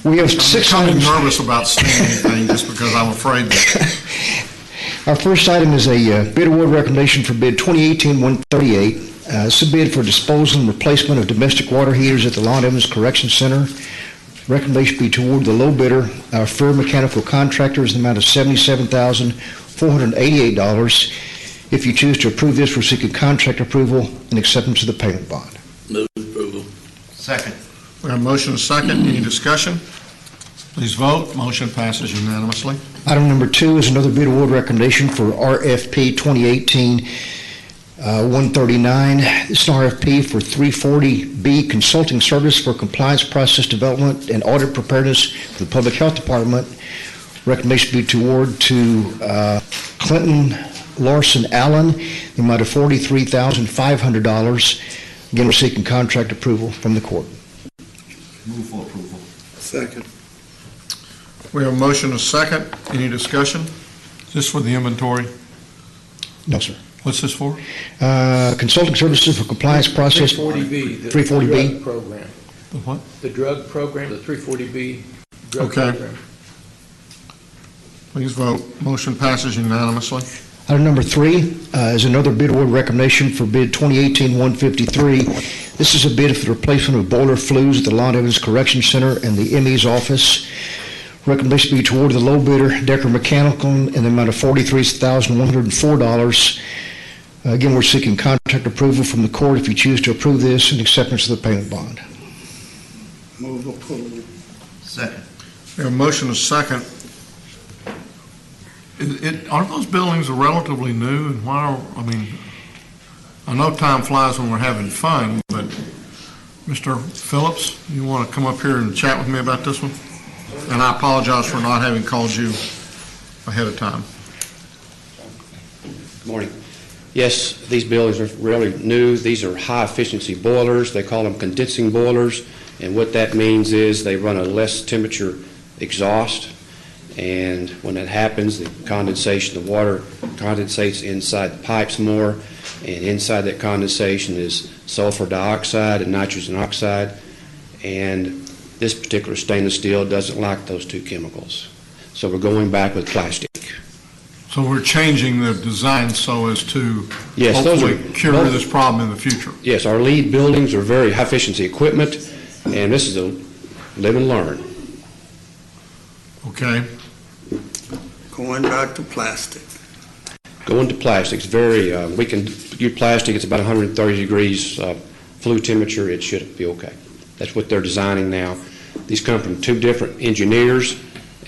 we have 6 items. I'm nervous about saying anything just because I'm afraid that. Our first item is a bid award recommendation for bid 2018-138. It's a bid for disposal and replacement of domestic water heaters at the Long Evans Correction Center. Recommendation be toward the low bidder, our Fair Mechanical Contractors, in the amount of $77,488. If you choose to approve this, we're seeking contract approval and acceptance of the payment bond. Move approval. Second. We have a motion and a second. Any discussion? Please vote. Motion passes unanimously. Item number 2 is another bid award recommendation for RFP 2018-139. It's an RFP for 340B consulting service for compliance process development and audit preparedness for the Public Health Department. Recommendation be toward to Clinton Larson Allen, the amount of $43,500. Again, we're seeking contract approval from the court. Move for approval. Second. We have a motion and a second. Any discussion? Is this for the inventory? No, sir. What's this for? Consulting services for compliance process. 340B. The 340B. drug program. The what? The drug program, the 340B drug Okay. program. Please vote. Motion passes unanimously. Item number 3 is another bid award recommendation for bid 2018-153. This is a bid for the replacement of boiler flues at the Long Evans Correction Center and the ME's office. Recommendation be toward the low bidder, Decker Mechanical, in the amount of $43,104. Again, we're seeking contract approval from the court if you choose to approve this and acceptance of the payment bond. Move approval. Second. We have a motion and a second. Aren't those buildings relatively new, and I know time flies when we're having fun, but Mr. Phillips, you want to come up here and chat with me about this one? And I apologize for not having called you ahead of time. Good morning. Yes, these buildings are really new. These are high-efficiency boilers. They call them condensing boilers, and what that means is they run a less temperature exhaust, and when that happens, the condensation, the water condensates inside the pipes more, and inside that condensation is sulfur dioxide and nitrogen oxide, and this particular stainless steel doesn't like those two chemicals. So we're going back with plastic. So we're changing the design so as to Yes, hopefully cure this problem in the future. Yes, our lead buildings are very high-efficiency equipment, and this is a live and learn. Okay. Going back to plastic. Going to plastics, we can use plastic, it's about 130 degrees flue temperature, it should be okay. That's what they're designing now. These come from two different engineers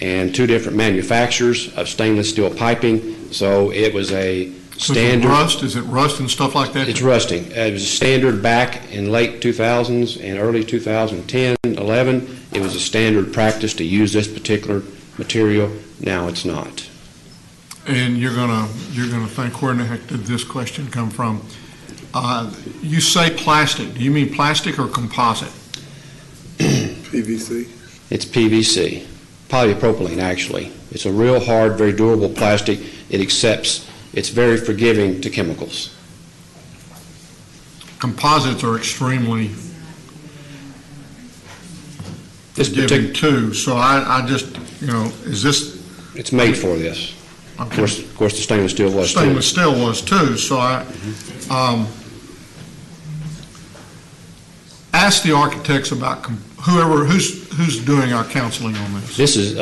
and two different manufacturers of stainless steel piping, so it was a standard. Is it rust and stuff like that? It's rusting. It was a standard back in late 2000s and early 2010, 11. It was a standard practice to use this particular material. Now it's not. And you're gonna think, where in the heck did this question come from? You say plastic. Do you mean plastic or composite? PVC. It's PVC, polypropylene actually. It's a real hard, very durable plastic. It's very forgiving to chemicals. Composites are extremely forgiving too. So I just, is this? It's made for this. Okay. Of course, the stainless steel was Stainless steel was too. So I ask the architects about who's doing our counseling on this. This is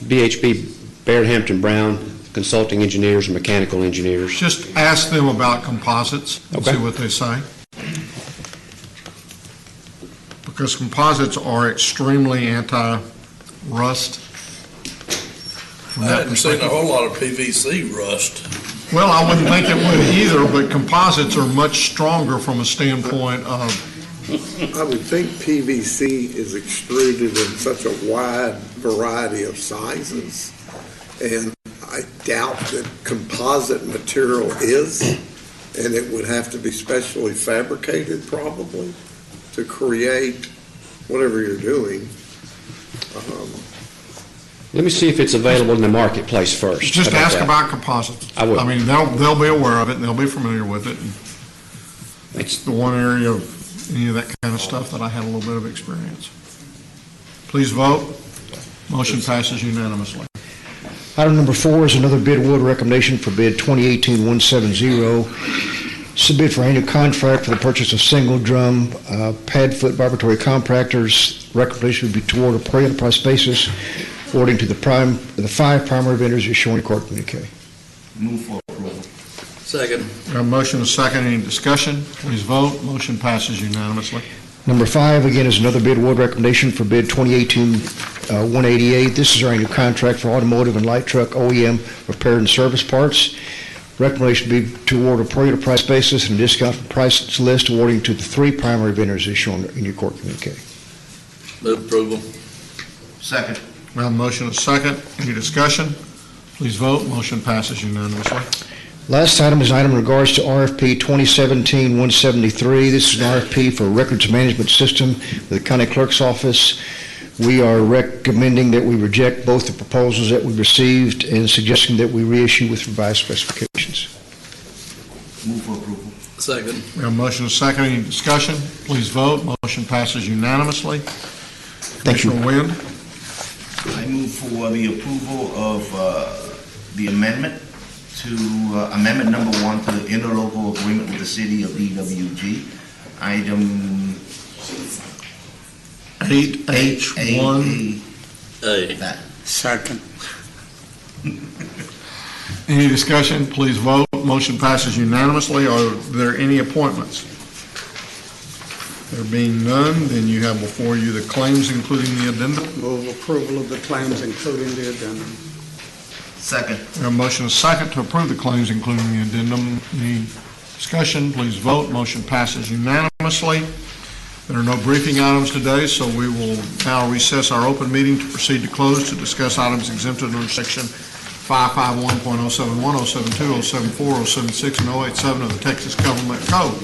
BHP Baird Hampton Brown consulting engineers and mechanical engineers. Just ask them about composites and see what they say. Because composites are extremely anti-rust. I hadn't seen a whole lot of PVC rust. Well, I wouldn't think it would either, but composites are much stronger from a standpoint of... I would think PVC is extruded in such a wide variety of sizes, and I doubt that composite material is, and it would have to be specially fabricated probably to create whatever you're doing. Let me see if it's available in the marketplace first. Just ask about composites. I will. I mean, they'll be aware of it, and they'll be familiar with it. And it's the one area of any of that kind of stuff that I had a little bit of experience. Please vote. Motion passes unanimously. Item number 4 is another bid award recommendation for bid 2018-170. Submit for annual contract for the purchase of single drum pad foot vibratory compactors. Recommendation would be toward a per enterprise basis, awarding to the 5 primary vendors as shown in court communique. Move for approval. Second. We have a motion and a second. Any discussion? Please vote. Motion passes unanimously. Number 5, again, is another bid award recommendation for bid 2018-188. This is our annual contract for automotive and light truck OEM repair and service parts. Recommendation would be to award a per enterprise basis and discount from price list, awarding to the 3 primary vendors as shown in your court communique. Move approval. Second. We have a motion and a second. Any discussion? Please vote. Motion passes unanimously. Last item is an item in regards to RFP 2017-173. This is an RFP for a records management system for the county clerk's office. We are recommending that we reject both the proposals that we received and suggesting that we reissue with revised specifications. Move for approval. Second. We have a motion and a second. Any discussion? Please vote. Motion passes unanimously. Thank you. Commissioner Wynn? I move for the approval of the amendment to amendment number 1 to the interlocal agreement with the city of DWG. Item 8H1. Second. Any discussion? Please vote. Motion passes unanimously. Are there any appointments? There being none, then you have before you the claims including the addendum. Move approval of the claims including the addendum. Second. We have a motion and a second to approve the claims including the addendum. Any discussion? Please vote. Motion passes unanimously. There are no briefing items today, so we will now recess our open meeting to proceed to close to discuss items exempted under Section 551.071, 072, 074, 076, and 087 of the Texas Government Code.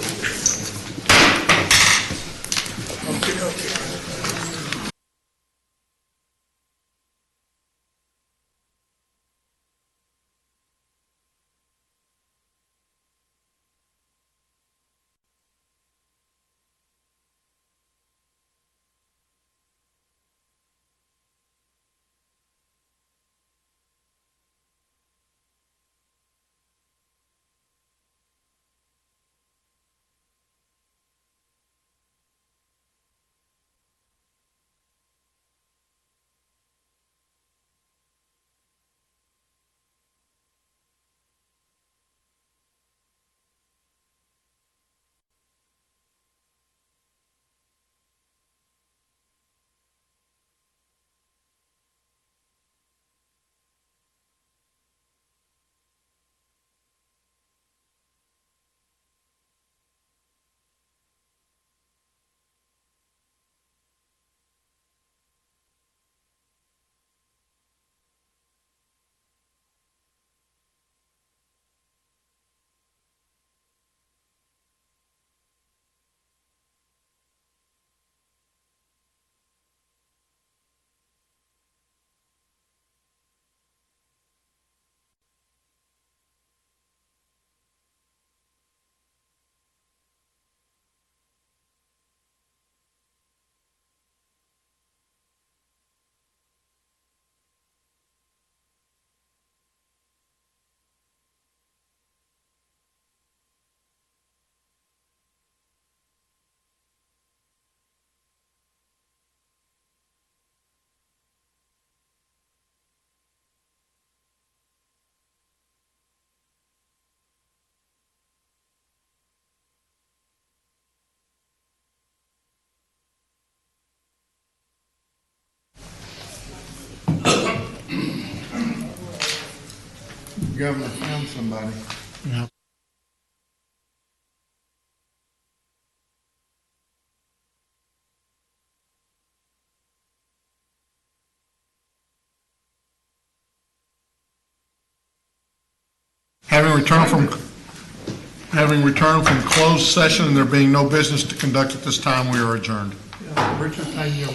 Governor found somebody. Yeah. Having returned from closed session and there being no business to conduct at this time, we are adjourned. Richard, how you